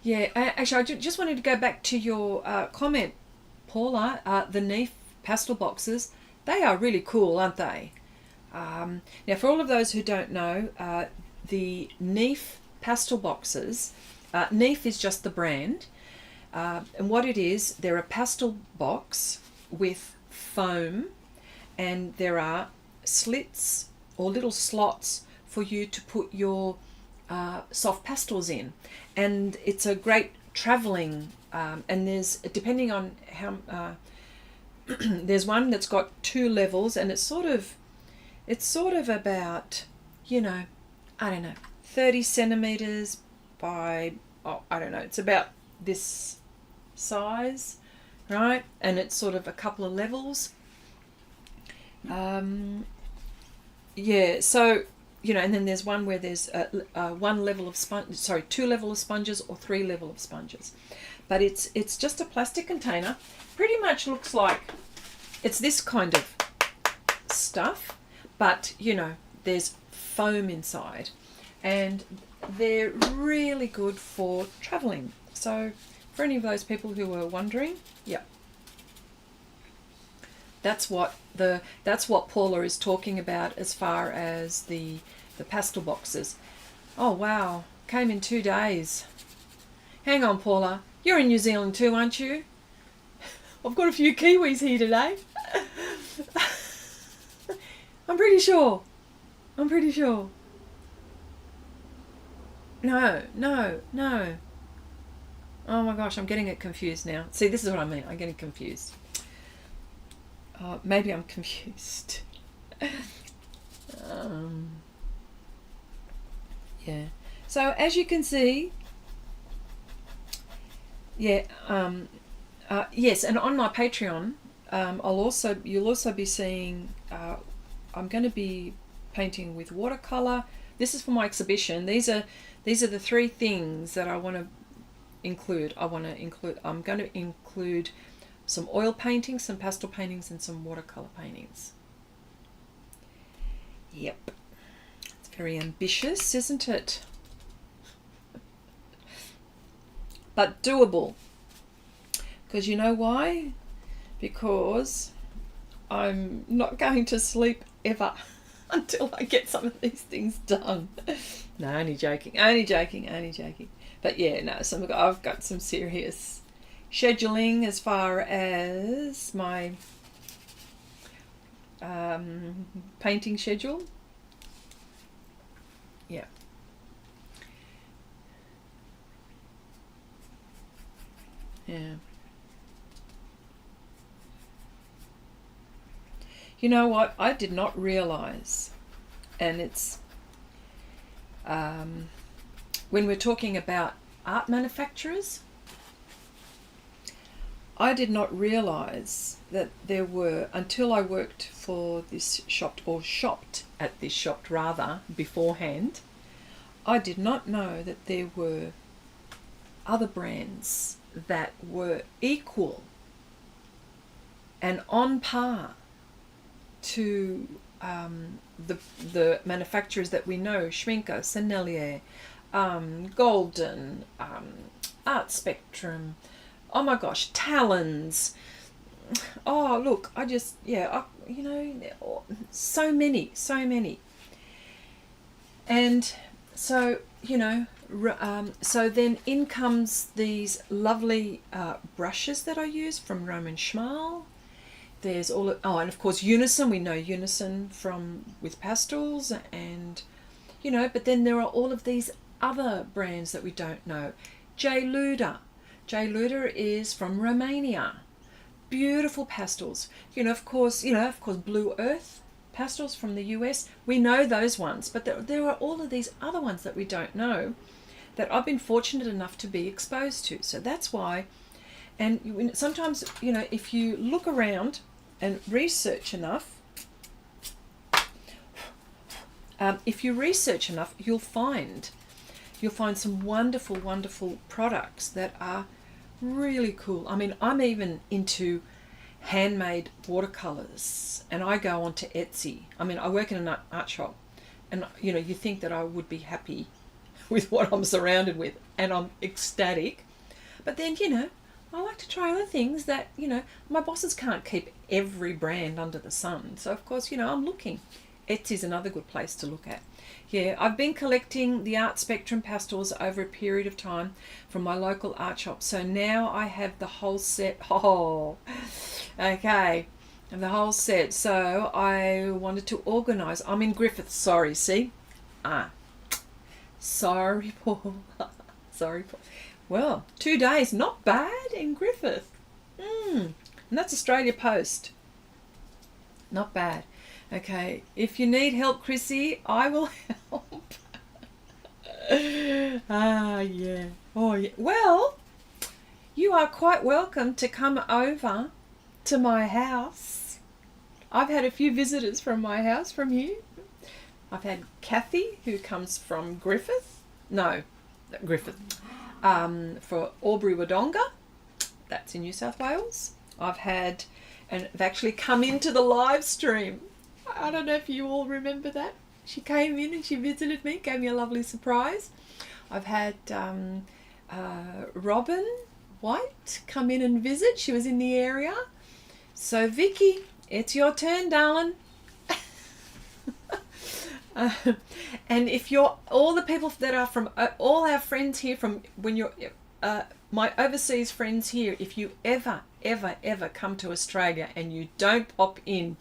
Yeah, actually, I just wanted to go back to your comment, Paula. The Neef pastel boxes, they are really cool, aren't they? Now, for all of those who don't know, the Neef pastel boxes, Neef is just the brand, and what it is, they're a pastel box with foam, and there are slits or little slots for you to put your soft pastels in, and it's a great travelling. And there's, depending on how, there's one that's got 2 levels, and it's sort of about, you know, I don't know, 30 centimeters by, oh, I don't know, it's about this size, right? And it's sort of a couple of levels. Yeah, so, you know, and then there's one where there's 1 level of sponge, sorry, 2 level of sponges or 3 level of sponges. But it's just a plastic container. Pretty much looks like it's this kind of stuff, but, you know, there's foam inside, and they're really good for traveling. So for any of those people who were wondering, yeah, that's what Paula is talking about as far as the pastel boxes. Oh wow, came in 2 days. Hang on, Paula, you're in New Zealand too, aren't you? I've got a few Kiwis here today. I'm pretty sure. No. Oh my gosh, I'm getting it confused now. See, this is what I mean. I'm getting confused. Maybe I'm confused. Yeah. So as you can see, yeah. Yes, and on my Patreon, you'll also be seeing. I'm going to be painting with watercolor. This is for my exhibition. These are the 3 things that I want to include. I'm going to include some oil paintings, some pastel paintings, and some watercolor paintings. Yep. It's very ambitious, isn't it? But doable. Because you know why? Because I'm not going to sleep ever until I get some of these things done. No, only joking. But yeah, no, I've got some serious scheduling as far as my painting schedule. Yeah. Yeah. You know what? I did not realize, and it's when we're talking about art manufacturers, I did not realize that there were, until I worked for this shop, or shopped at this shop rather, beforehand, I did not know that there were other brands that were equal and on par to the manufacturers that we know: Schminker, Sennelier, Golden, Art Spectrum, oh my gosh, Talons. Oh look, you know, so many. And so, you know, so then in comes these lovely brushes that I use from Roman Schmal. There's and of course Unison. We know Unison with Pastels, and you know, but then there are all of these other brands that we don't know. J. Luder is from Romania. Beautiful pastels. You know, of course, Blue Earth pastels from the US. We know those ones, but there are all of these other ones that we don't know, that I've been fortunate enough to be exposed to. So that's why. And sometimes, you know, if you look around and research enough, you'll find some wonderful products that are Really cool. I mean, I'm even into handmade watercolors, and I go onto Etsy. I mean, I work in an art shop, and you know, you think that I would be happy with what I'm surrounded with, and I'm ecstatic. But then, you know, I like to try other things that, you know, my bosses can't keep every brand under the sun. So, of course, you know, I'm looking. Etsy's another good place to look at. Yeah, I've been collecting the Art Spectrum pastels over a period of time from my local art shop. So now I have the whole set. Oh, okay. And the whole set. So I wanted to organise. I'm in Griffith. Sorry, see? Sorry, Paul. Sorry, Paul. Well, 2 days. Not bad in Griffith. And that's Australia Post. Not bad. Okay, if you need help, Chrissy, I will help. Yeah. Oh, yeah. Well, you are quite welcome to come over to my house. I've had a few visitors from my house from here. I've had Kathy, who comes from Griffith. No, Griffith. For Albury Wodonga. That's in New South Wales. I've had, and have actually come into the live stream. I don't know if you all remember that. She came in and she visited me, gave me a lovely surprise. I've had Robin White come in and visit. She was in the area. So Vicky, it's your turn, darling. And if you're all the people that are from all our friends here from when you're my overseas friends here, if you ever come to Australia and you don't pop in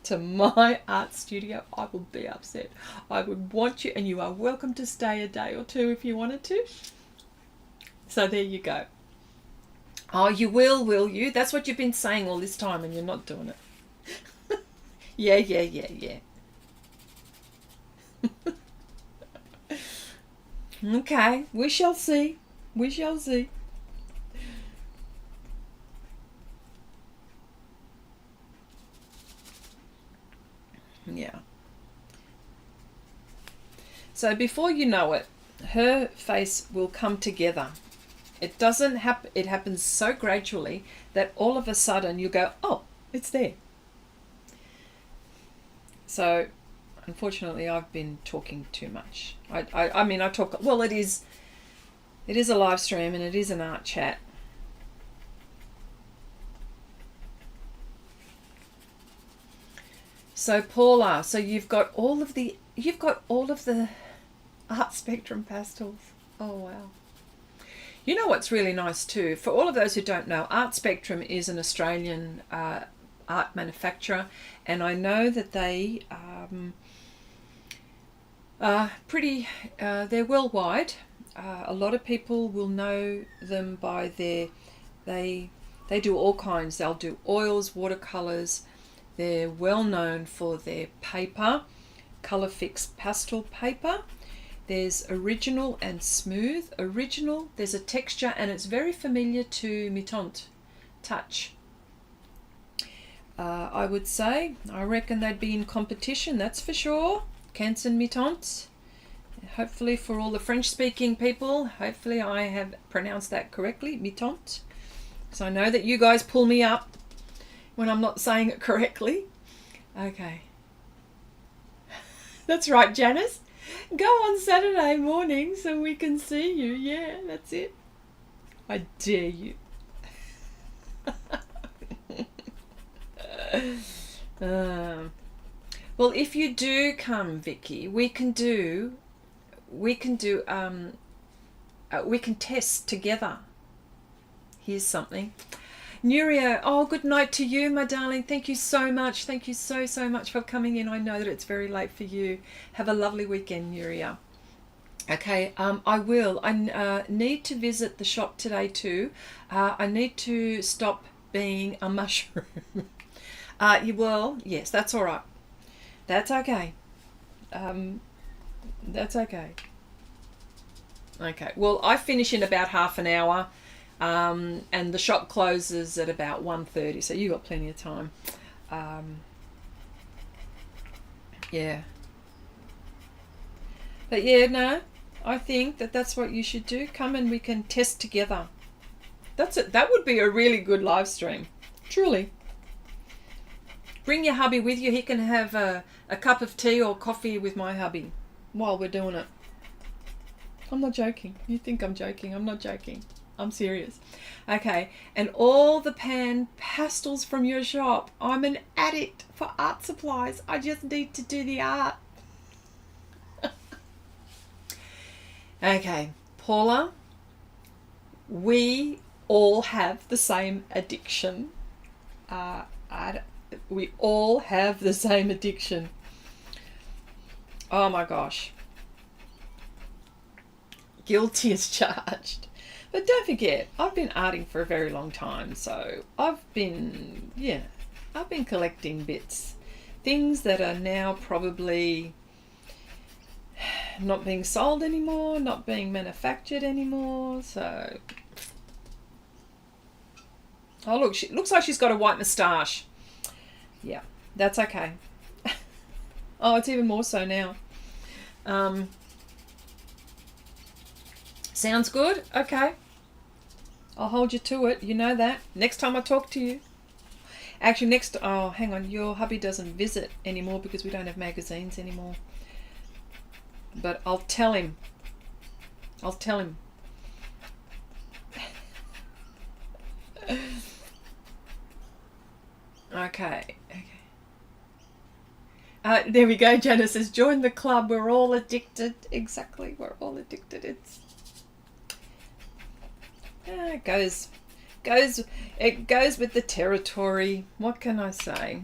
to my art studio, I will be upset. I would want you, and you are welcome to stay a day or two if you wanted to. So there you go. Oh, you will you? That's what you've been saying all this time and you're not doing it. Yeah. Okay, we shall see. We shall see. Yeah. So before you know it, her face will come together. It doesn't happen. It happens so gradually that all of a sudden you go, oh, it's there. So unfortunately, I've been talking too much. I mean, I talk. Well, it is a live stream and it is an art chat. So Paula, so you've got all of the Art Spectrum pastels. Oh wow. You know what's really nice too, for all of those who don't know, Art Spectrum is an Australian art manufacturer, and I know that they they're worldwide. A lot of people will know them by they do all kinds. They'll do oils, watercolors. They're well known for their paper, Colour Fix pastel paper. There's original and smooth. Original, there's a texture and it's very familiar to Mitant touch. I would say, I reckon they'd be in competition, that's for sure. Canson Mitant. Hopefully for all the French-speaking people, hopefully I have pronounced that correctly, Mitant. Because I know that you guys pull me up when I'm not saying it correctly. Okay. That's right, Janice. Go on Saturday morning so we can see you. Yeah, that's it. I dare you. Well, if you do come, Vicky, we can test together. Here's something. Nuria, oh, good night to you, my darling. Thank you so much. Thank you so much for coming in. I know that it's very late for you. Have a lovely weekend, Nuria. Okay, I will. I need to visit the shop today too. I need to stop being a mushroom. You will? Yes, that's all right. That's okay. That's okay. Okay, well, I finish in about half an hour. And the shop closes at about 1:30, so you got plenty of time. Yeah. But yeah, no, I think that that's what you should do. Come and we can test together. That's it. That would be a really good live stream. Truly. Bring your hubby with you. He can have a cup of tea or coffee with my hubby while we're doing it. I'm not joking. You think I'm joking. I'm not joking. I'm serious. Okay. And all the pan pastels from your shop. I'm an addict for art supplies. I just need to do the art. Okay. Paula, we all have the same addiction. We all have the same addiction. Oh my gosh. Guilty as charged. But don't forget, I've been arting for a very long time, so I've been collecting bits. Things that are now probably not being sold anymore, not being manufactured anymore, so... Oh look, she looks like she's got a white moustache. Yeah, that's okay. Oh, it's even more so now. Sounds good? Okay. I'll hold you to it. You know that. Next time I talk to you. Actually, oh, hang on. Your hubby doesn't visit anymore because we don't have magazines anymore. But I'll tell him. I'll tell him. Okay. There we go. Janice says, join the club. We're all addicted. Exactly. We're all addicted. It goes with the territory. What can I say?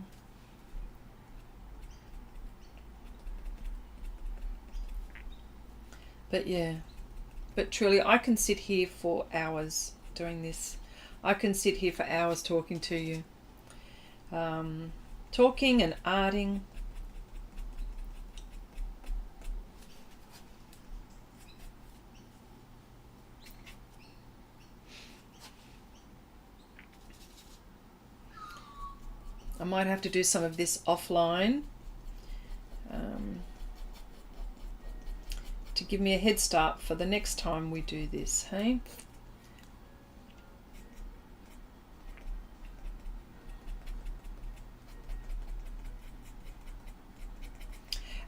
But yeah. But truly, I can sit here for hours doing this. I can sit here for hours talking to you. Talking and arting. I might have to do some of this offline to give me a head start for the next time we do this, hey?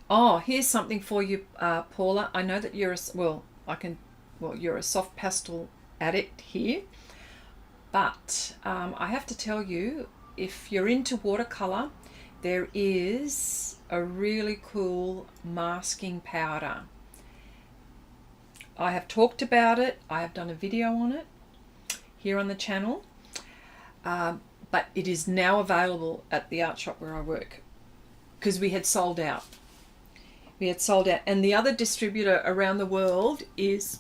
Oh, here's something for you, Paula. I know that you're you're a soft pastel addict here, but I have to tell you, if you're into watercolor, there is a really cool masking powder. I have talked about it. I have done a video on it here on the channel, but it is now available at the art shop where I work because we had sold out. And the other distributor around the world is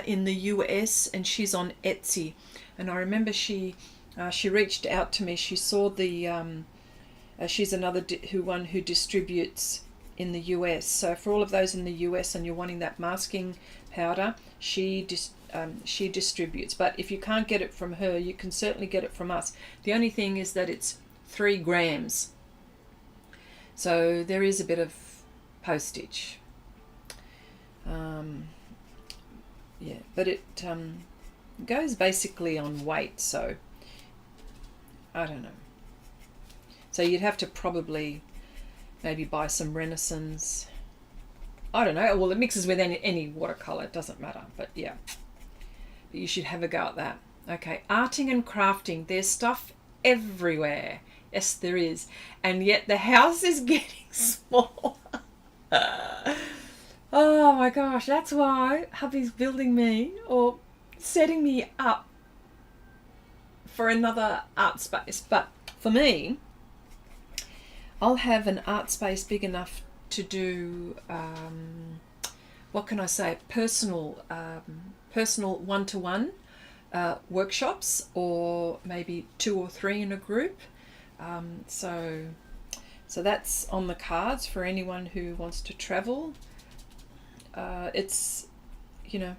in the US, and she's on Etsy. And I remember she reached out to me. She saw the she's another one who distributes in the US. So for all of those in the US and you're wanting that masking powder, she distributes. But if you can't get it from her, you can certainly get it from us. The only thing is that it's 3 grams. So there is a bit of postage. Yeah, but it goes basically on weight, so I don't know. So you'd have to probably maybe buy some Renaissance. I don't know. Well, it mixes with any watercolor. It doesn't matter. But yeah. But you should have a go at that. Okay. Arting and crafting. There's stuff everywhere. Yes, there is. And yet the house is getting smaller. Oh my gosh. That's why hubby's building me or setting me up for another art space. But for me, I'll have an art space big enough to do, what can I say, personal one-to-one workshops, or maybe 2 or 3 in a group. So that's on the cards for anyone who wants to travel. It's, you know,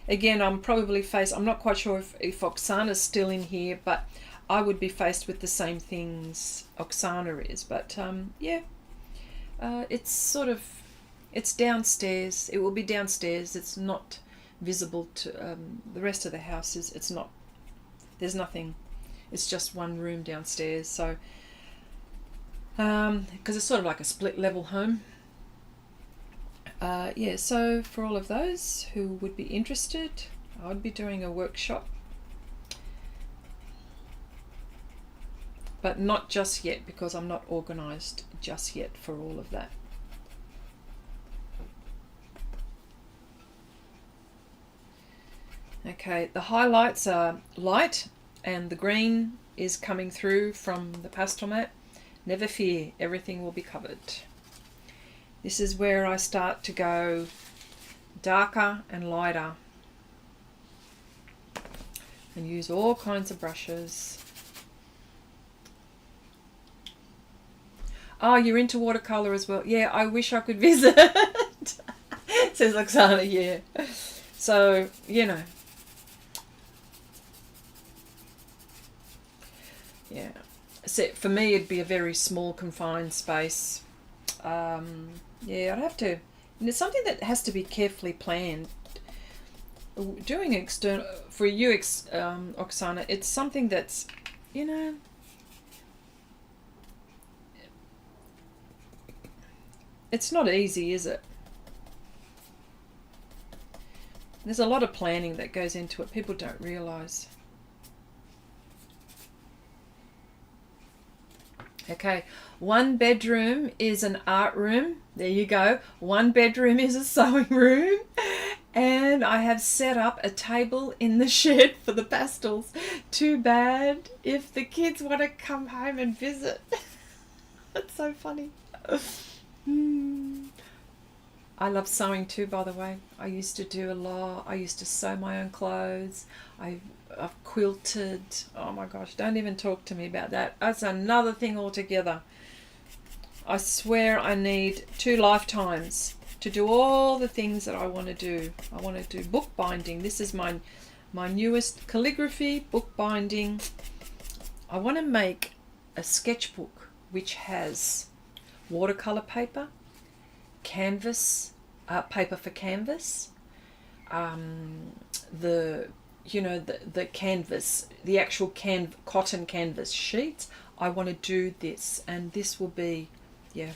again, I'm not quite sure if Oksana's still in here, but I would be faced with the same things Oksana is. But yeah, it's downstairs. It will be downstairs. It's not visible to the rest of the house. It's not, there's nothing, it's just one room downstairs. So because it's sort of like a split level home. Yeah, so for all of those who would be interested, I would be doing a workshop, but not just yet, because I'm not organised just yet for all of that. Okay, the highlights are light and the green is coming through from the Pastelmat. Never fear, everything will be covered. This is where I start to go darker and lighter and use all kinds of brushes. Oh, you're into watercolour as well? Yeah, I wish I could visit. Says Oksana, yeah. So, you know. Yeah. So for me, it'd be a very small, confined space. Yeah, I'd have to. And it's something that has to be carefully planned. Doing external for you, Oksana, it's something that's, you know, it's not easy, is it? There's a lot of planning that goes into it. People don't realise. Okay, one bedroom is an art room. There you go. One bedroom is a sewing room. And I have set up a table in the shed for the pastels. Too bad if the kids want to come home and visit. That's so funny. I love sewing too, by the way. I used to do a lot. I used to sew my own clothes. I've quilted. Oh my gosh, don't even talk to me about that. That's another thing altogether. I swear I need 2 lifetimes to do all the things that I want to do. I want to do bookbinding. This is my newest calligraphy, bookbinding. I want to make a sketchbook which has watercolor paper, canvas, paper for canvas, the canvas, the actual cotton canvas sheets. I want to do this, and this will be, yeah,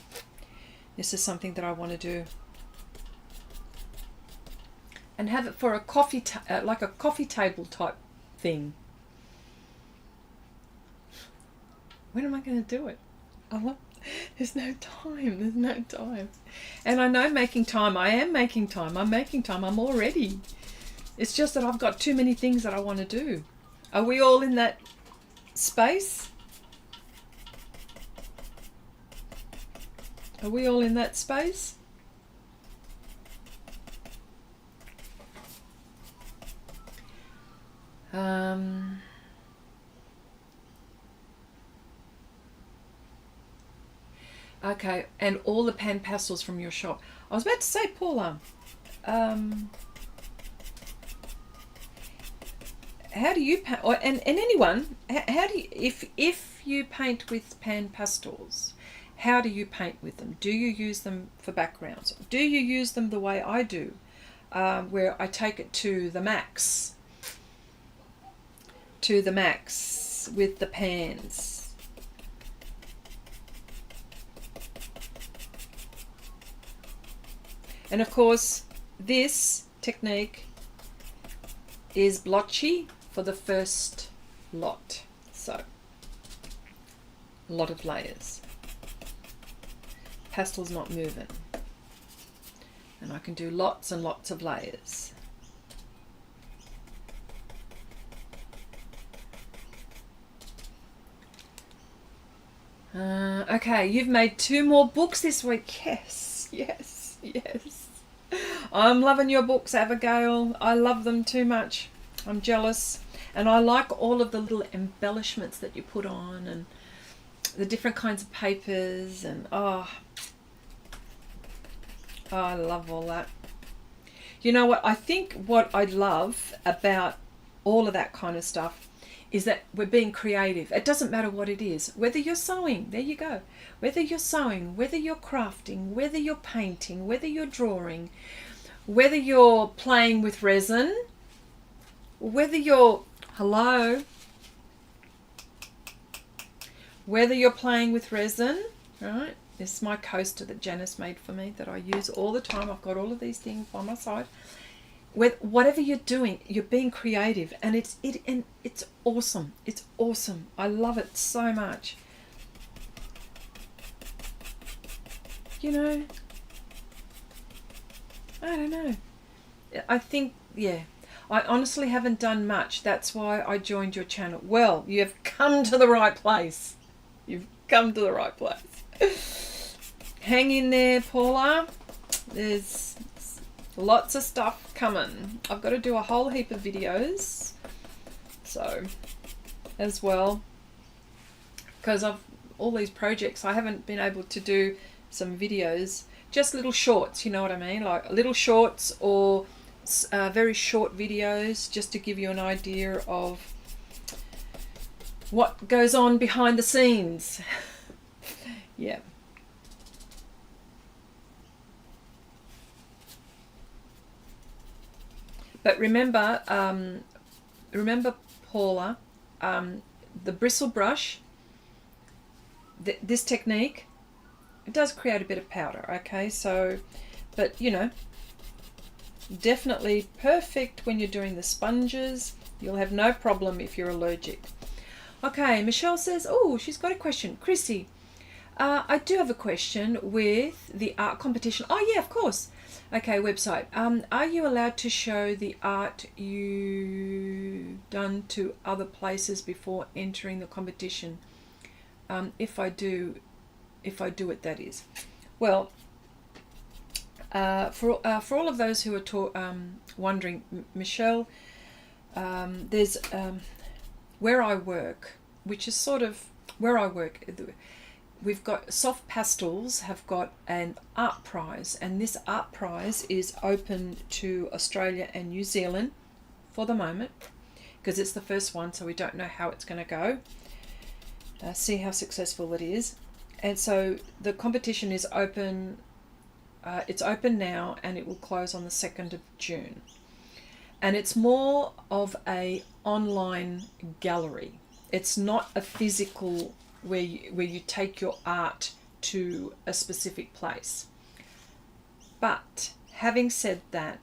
this is something that I want to do, and have it for a coffee like a coffee table type thing. When am I going to do it? There's no time. There's no time. And I know making time. I am making time. I'm making time. I'm all ready. It's just that I've got too many things that I want to do. Are we all in that space? Are we all in that space? Okay, and all the Panpastels from your shop. I was about to say, Paula, how do you paint? And anyone, how do you, if you paint with Panpastels, how do you paint with them? Do you use them for backgrounds? Do you use them the way I do, where I take it to the max with the pans? And of course, this technique is blotchy for the first lot. So, a lot of layers. Pastel's not moving. And I can do lots and lots of layers. Okay, you've made 2 more books this week. Yes, yes, yes. I'm loving your books, Abigail. I love them too much. I'm jealous. And I like all of the little embellishments that you put on and the different kinds of papers. And oh, I love all that. You know what? I think what I love about all of that kind of stuff is that we're being creative. It doesn't matter what it is. Whether you're sewing, there you go. Whether you're sewing, whether you're crafting, whether you're painting, whether you're drawing, whether you're playing with resin, whether you're, hello, whether you're playing with resin, right? This is my coaster that Janice made for me that I use all the time. I've got all of these things by my side. With whatever you're doing, you're being creative, and it's awesome. It's awesome. I love it so much. You know, I don't know. I think, yeah. I honestly haven't done much. That's why I joined your channel. Well, you have come to the right place. You've come to the right place. Hang in there, Paula. There's lots of stuff coming. I've got to do a whole heap of videos. So, as well. Because I've all these projects, I haven't been able to do some videos. Just little shorts, you know what I mean? Like little shorts or very short videos just to give you an idea of what goes on behind the scenes. Yeah. But remember, Paula, the bristle brush, this technique, it does create a bit of powder, okay? So, but you know, definitely perfect when you're doing the sponges. You'll have no problem if you're allergic. Okay, Michelle says, oh, she's got a question. Chrissy, I do have a question with the art competition. Oh, yeah, of course. Okay, website. Are you allowed to show the art you've done to other places before entering the competition? If I do it, that is. Well, for all of those who are wondering, Michelle, there's where I work, which is sort of where I work. We've got Sofft Pastels have got an art prize, and this art prize is open to Australia and New Zealand for the moment because it's the first one, so we don't know how it's going to go. See how successful it is. And so the competition is open. It's open now, and it will close on the 2nd of June. And it's more of a online gallery. It's not a physical where you take your art to a specific place. But having said that,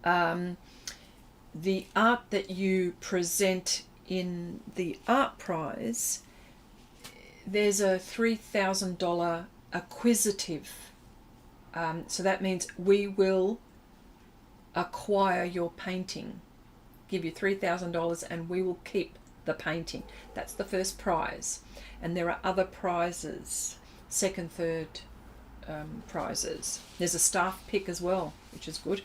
the art that you present in the art prize, there's a $3,000 acquisitive. So that means we will acquire your painting, give you $3,000, and we will keep the painting. That's the first prize. And there are other prizes, second, third prizes. There's a staff pick as well, which is good.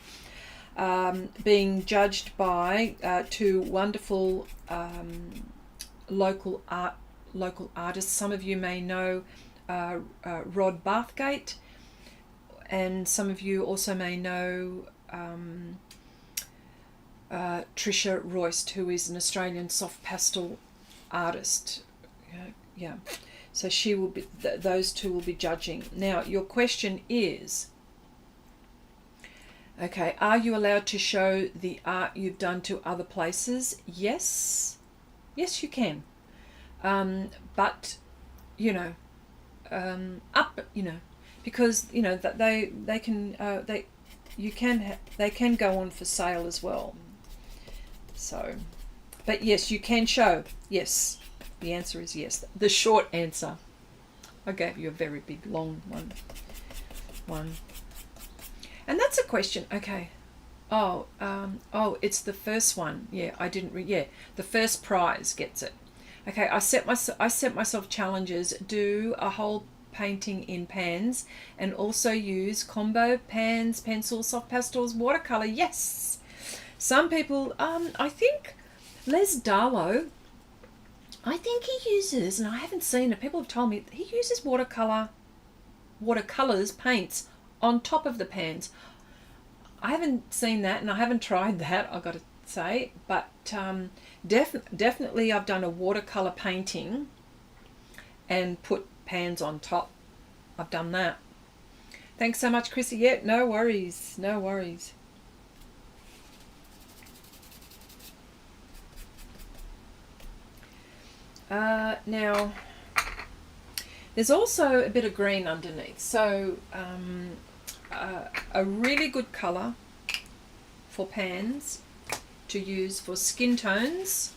Being judged by two wonderful local artists. Some of you may know Rod Bathgate, and some of you also may know Tricia Royst, who is an Australian soft pastel artist. Yeah. So she will be. Those two will be judging. Now, your question is, okay, are you allowed to show the art you've done to other places? Yes. Yes, you can. But you know, because you know that they can go on for sale as well. So, but yes, you can show. Yes, the answer is yes. The short answer. I gave you a very big long one. And that's a question. Okay. Oh, it's the first one. Yeah, I didn't. The first prize gets it. Okay, I set myself challenges. Do a whole painting in pans, and also use combo pans, pencils, soft pastels, watercolor. Yes. Some people. I think Les Darlow. I think he uses, and I haven't seen it. People have told me he uses watercolors, paints on top of the pans. I haven't seen that, and I haven't tried that, I've got to say, but definitely I've done a watercolor painting and put pans on top. I've done that. Thanks so much, Chrissy. Yeah, no worries. No worries. Now, there's also a bit of green underneath. So, a really good colour for pans to use for skin tones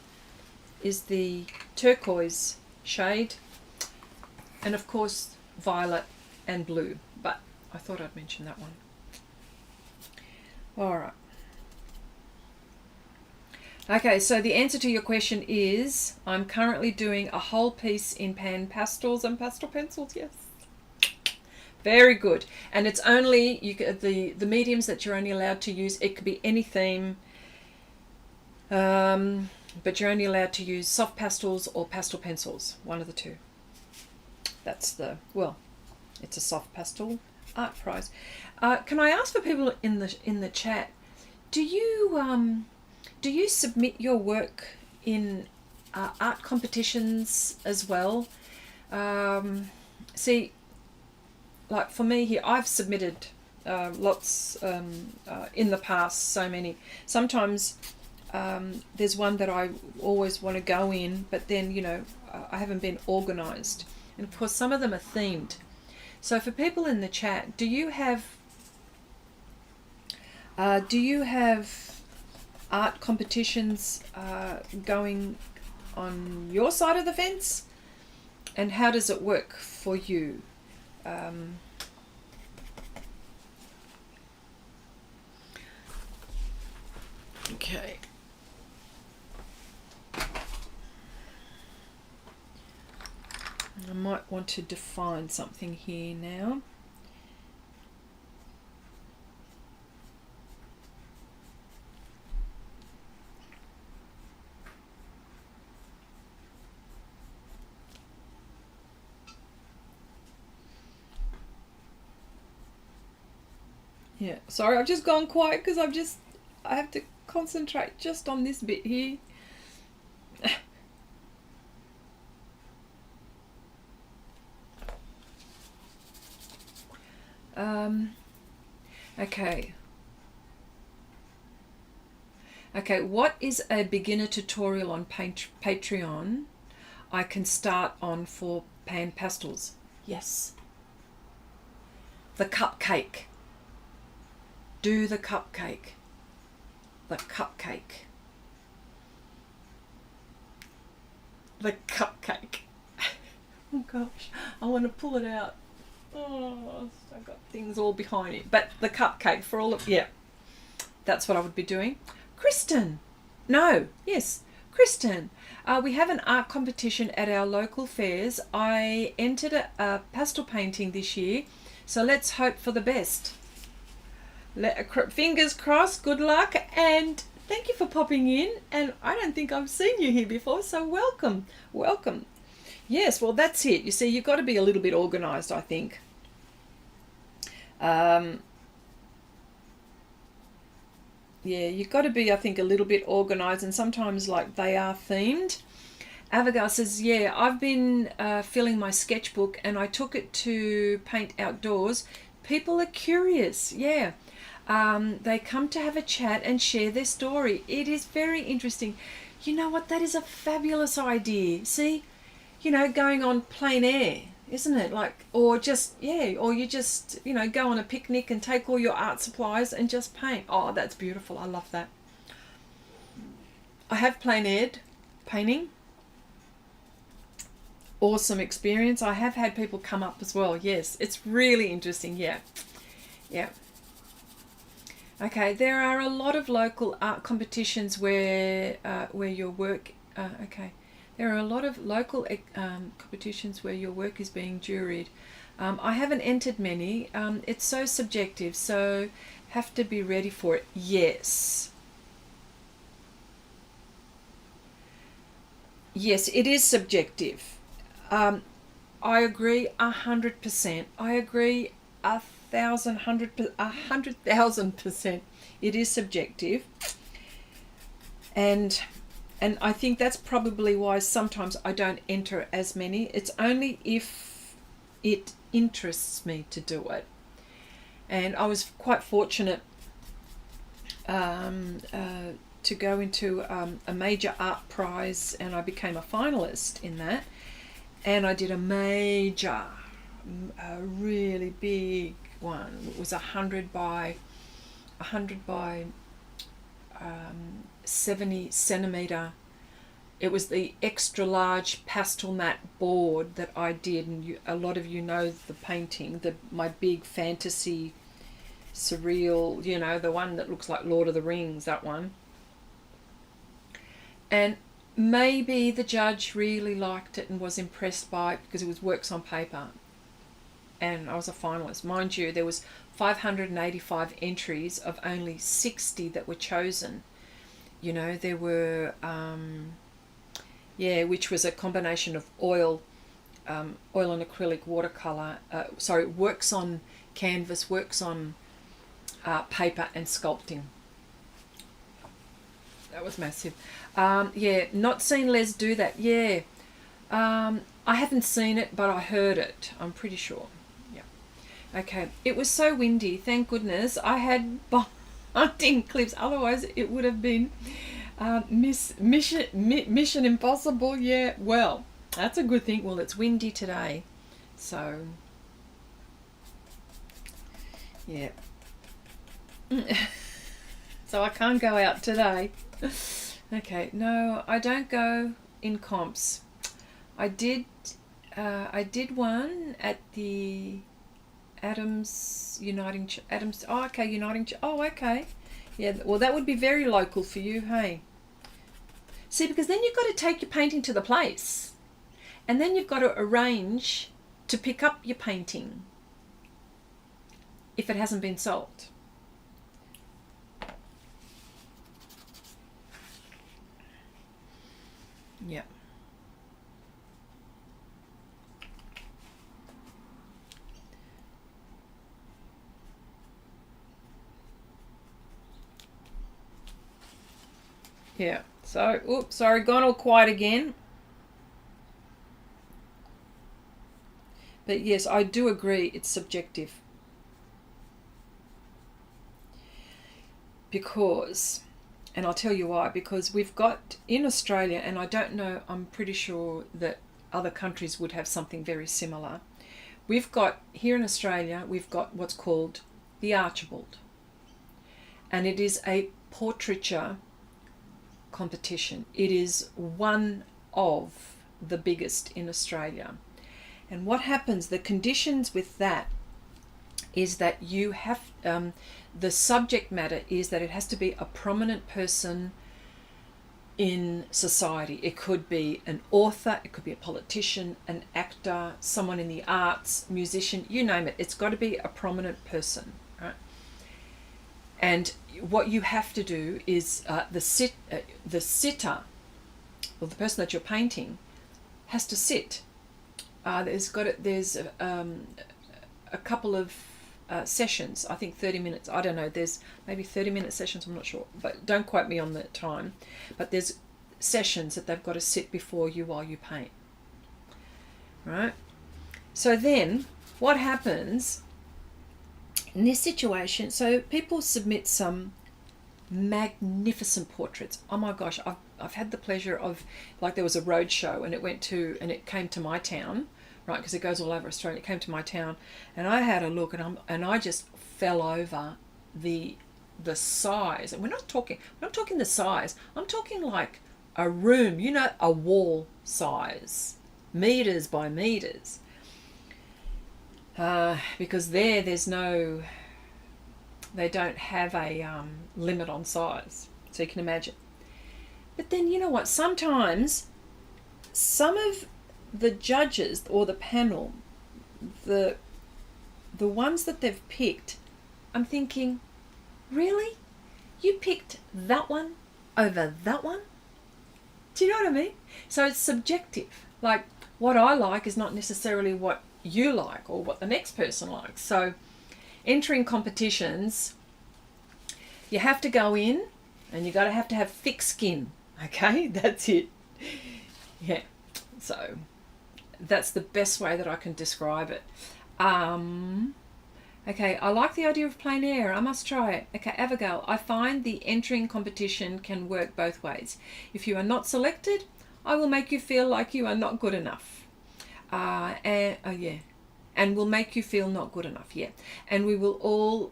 is the turquoise shade, and of course violet and blue, but I thought I'd mention that one. Alright. Okay, so the answer to your question is I'm currently doing a whole piece in Panpastels and pastel pencils. Yes. Very good. And it's only the mediums that you're only allowed to use. It could be any theme, but you're only allowed to use soft pastels or pastel pencils, one of the two. That's the, well, it's a soft pastel art prize. Can I ask for people in the chat, do you submit your work in art competitions as well? See, like for me here, I've submitted lots in the past, so many. Sometimes there's one that I always want to go in, but then, you know, I haven't been organised. And of course, some of them are themed. So for people in the chat, do you have art competitions going on your side of the fence? And how does it work for you? Okay. I might want to define something here now. Yeah, sorry, I've just gone quiet because I have to concentrate just on this bit here. Okay, what is a beginner tutorial on Patreon I can start on for Panpastels? Yes. The cupcake. Do the cupcake. The cupcake. The cupcake. Oh gosh, I want to pull it out. Oh, I've got things all behind it. But the cupcake for all of, yeah, that's what I would be doing. Kristen. No, yes, Kristen. We have an art competition at our local fairs. I entered a pastel painting this year, so let's hope for the best. Fingers crossed, good luck, and thank you for popping in. And I don't think I've seen you here before, so welcome, welcome. Yes, well, that's it. You see, you've got to be a little bit organised, I think. Yeah, you've got to be, I think, a little bit organised, and sometimes, like, they are themed. Abigail says, yeah, I've been filling my sketchbook, and I took it to paint outdoors. People are curious, yeah. They come to have a chat and share their story. It is very interesting. You know what? That is a fabulous idea. See, you know, going on plein air, isn't it? Like, or just, yeah, or you just, you know, go on a picnic and take all your art supplies and just paint. Oh, that's beautiful. I love that. I have plein air painting. Awesome experience. I have had people come up as well. Yes, it's really interesting. Yeah, yeah. Okay, there are a lot of local art competitions where your work. Okay, there are a lot of local competitions where your work is being juried. I haven't entered many. It's so subjective, so have to be ready for it. Yes. Yes, it is subjective. I agree 100%. I agree 100,000%. It is subjective, and I think that's probably why sometimes I don't enter as many. It's only if it interests me to do it. And I was quite fortunate to go into a major art prize, and I became a finalist in that. And I did a major, a really big one. It was 100 by 70 centimeter. It was the extra large Pastelmat board that I did, and a lot of you know the painting, my big fantasy Surreal, you know, the one that looks like Lord of the Rings, that one. And maybe the judge really liked it and was impressed by it because it was works on paper. And I was a finalist. Mind you, there was 585 entries of only 60 that were chosen. You know, there were, which was a combination of oil and acrylic, watercolour, works on canvas, works on paper, and sculpting. That was massive. Not seen Les do that. Yeah. I haven't seen it, but I heard it. I'm pretty sure. Yeah. Okay. It was so windy. Thank goodness I had hunting clips. Otherwise, it would have been Mission Impossible. Yeah. Well, that's a good thing. Well, it's windy today, so yeah. So I can't go out today. Okay, no, I don't go in comps. I did one at the Uniting. Oh, okay. Yeah, well, that would be very local for you, hey? See, because then you've got to take your painting to the place, and then you've got to arrange to pick up your painting if it hasn't been sold. Yeah. Yeah. So, oops, sorry, gone all quiet again. But yes, I do agree it's subjective. Because, and I'll tell you why, because we've got in Australia, and I don't know, I'm pretty sure that other countries would have something very similar. We've got, here in Australia, we've got what's called the Archibald. And it is a portraiture competition. It is one of the biggest in Australia. And what happens, the conditions with that is that you have, the subject matter is that it has to be a prominent person in society. It could be an author, it could be a politician, an actor, someone in the arts, musician, you name it. It's got to be a prominent person, right? And what you have to do is the sitter, or the person that you're painting, has to sit. There's a couple of sessions, I think 30 minutes, I don't know, there's maybe 30-minute sessions, I'm not sure, but don't quote me on the time, but there's sessions that they've got to sit before you while you paint, right? So then what happens in this situation, so people submit some magnificent portraits. Oh my gosh, I've had the pleasure of, like, there was a road show and it came to my town, right, because it goes all over Australia. It came to my town, and I had a look, and I just fell over the size. And we're not talking the size. I'm talking like a room, you know, a wall size, meters by meters. Because there's no, they don't have a limit on size, so you can imagine. But then you know what? Sometimes some of the judges or the panel, the ones that they've picked, I'm thinking, really? You picked that one over that one? Do you know what I mean? So it's subjective. Like, what I like is not necessarily what you like or what the next person likes. So entering competitions, you have to go in and you got to have thick skin. Okay, that's it. Yeah, so that's the best way that I can describe it. Okay, I like the idea of plein air. I must try it. Okay, Abigail, I find the entering competition can work both ways. If you are not selected, I will make you feel like you are not good enough. And will make you feel not good enough. Yeah, and we will all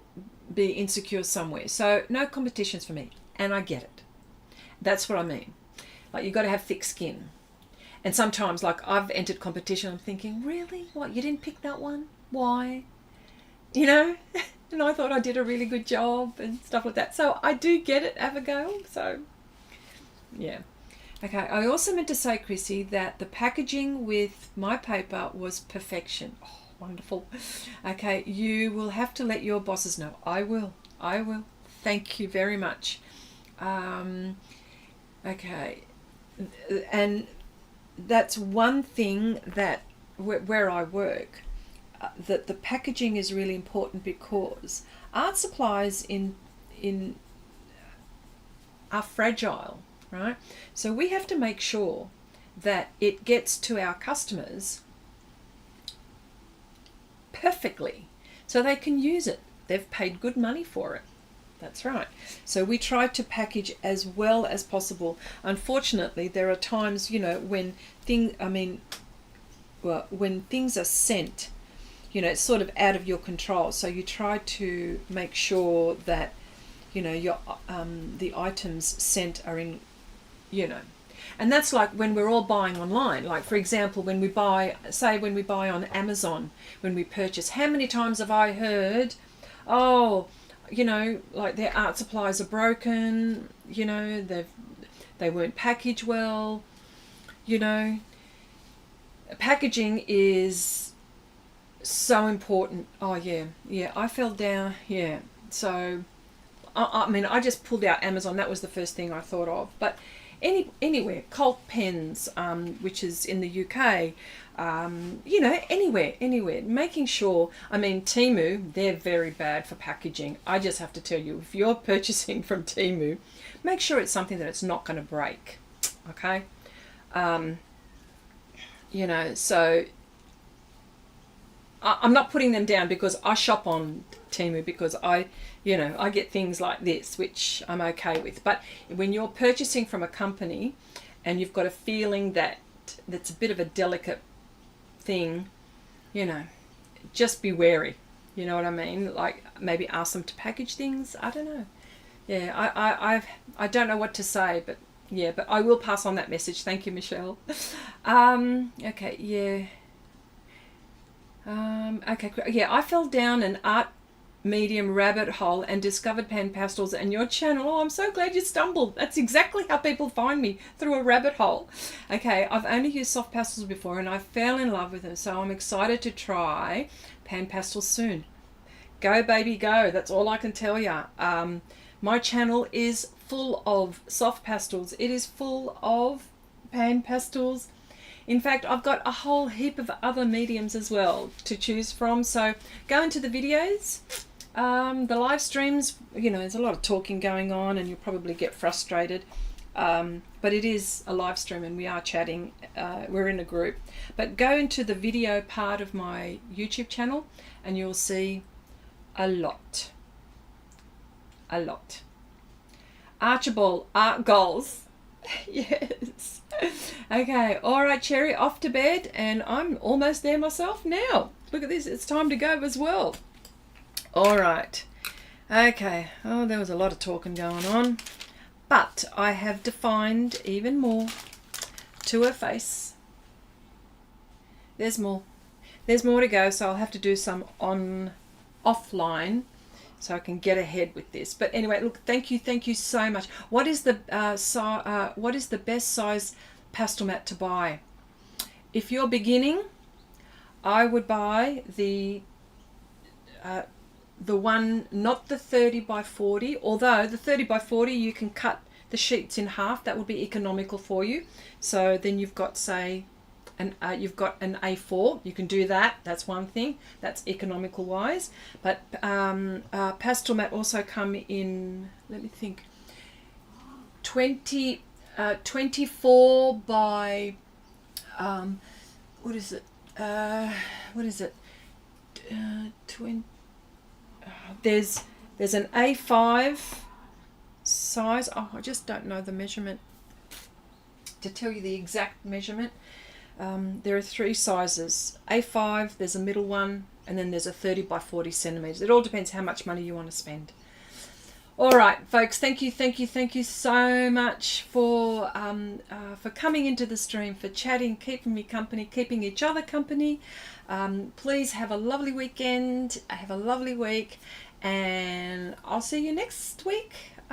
be insecure somewhere. So no competitions for me, and I get it. That's what I mean. Like, you've got to have thick skin. And sometimes, like, I've entered competition, I'm thinking, really? What, you didn't pick that one? Why? You know? And I thought I did a really good job and stuff like that. So I do get it, Abigail. So, yeah. Okay, I also meant to say, Chrissy, that the packaging with my paper was perfection. Oh, wonderful. Okay, you will have to let your bosses know. I will. Thank you very much. Okay, and that's one thing that where I work, that the packaging is really important, because art supplies in are fragile, right? So we have to make sure that it gets to our customers perfectly so they can use it. They've paid good money for it. That's right. So we try to package as well as possible. Unfortunately, there are times, when when things are sent, it's sort of out of your control. So you try to make sure that, your the items sent are in, and that's like when we're all buying online. Like, for example, when we buy on Amazon, when we purchase, how many times have I heard, oh, like their art supplies are broken, they weren't packaged well, Packaging is so important. Oh, yeah, I fell down, yeah. So, I just pulled out Amazon. That was the first thing I thought of. But anywhere, Colt Pens, which is in the UK, anywhere, making sure, Temu, they're very bad for packaging. I just have to tell you, if you're purchasing from Temu, make sure it's something that it's not going to break, okay? So I'm not putting them down, because I shop on Temu, because I get things like this, which I'm okay with. But when you're purchasing from a company and you've got a feeling that that's a bit of a delicate thing, just be wary. You know what I mean? Like, maybe ask them to package things. I don't know. Yeah, I don't know what to say, but yeah, but I will pass on that message. Thank you, Michelle. Okay, yeah. Okay, yeah, I fell down an art medium rabbit hole and discovered Panpastels and your channel. Oh, I'm so glad you stumbled. That's exactly how people find me, through a rabbit hole. Okay, I've only used Sofft pastels before and I fell in love with them, so I'm excited to try Panpastels soon. Go, baby, go. That's all I can tell you. My channel is full of Sofft pastels. It is full of Panpastels. In fact, I've got a whole heap of other mediums as well to choose from. So go into the videos, the live streams. There's a lot of talking going on and you'll probably get frustrated. But it is a live stream and we are chatting. We're in a group. But go into the video part of my YouTube channel and you'll see a lot. A lot. Archibald, art goals. Yes. Okay, all right, Cherry, off to bed, and I'm almost there myself now. Look at this, it's time to go as well. All right. Okay, oh, there was a lot of talking going on, but I have defined even more to her face. There's more to go, so I'll have to do some offline so I can get ahead with this. But anyway, look, thank you so much. What is the best size Pastelmat to buy? If you're beginning, I would buy the one, not the 30 by 40, although the 30 by 40 you can cut the sheets in half. That would be economical for you. So then you've got, say, you've got an A4, you can do that. That's one thing. That's economical wise. But Pastelmat also come in, let me think, 24 by what is it 20, there's an A5 size. Oh, I just don't know the measurement to tell you the exact measurement. There are 3 sizes. A5, there's a middle one, and then there's a 30 by 40 centimeters. It all depends how much money you want to spend. All right, folks, thank you so much for coming into the stream, for chatting, keeping me company, keeping each other company. Please have a lovely weekend, have a lovely week, and I'll see you next week.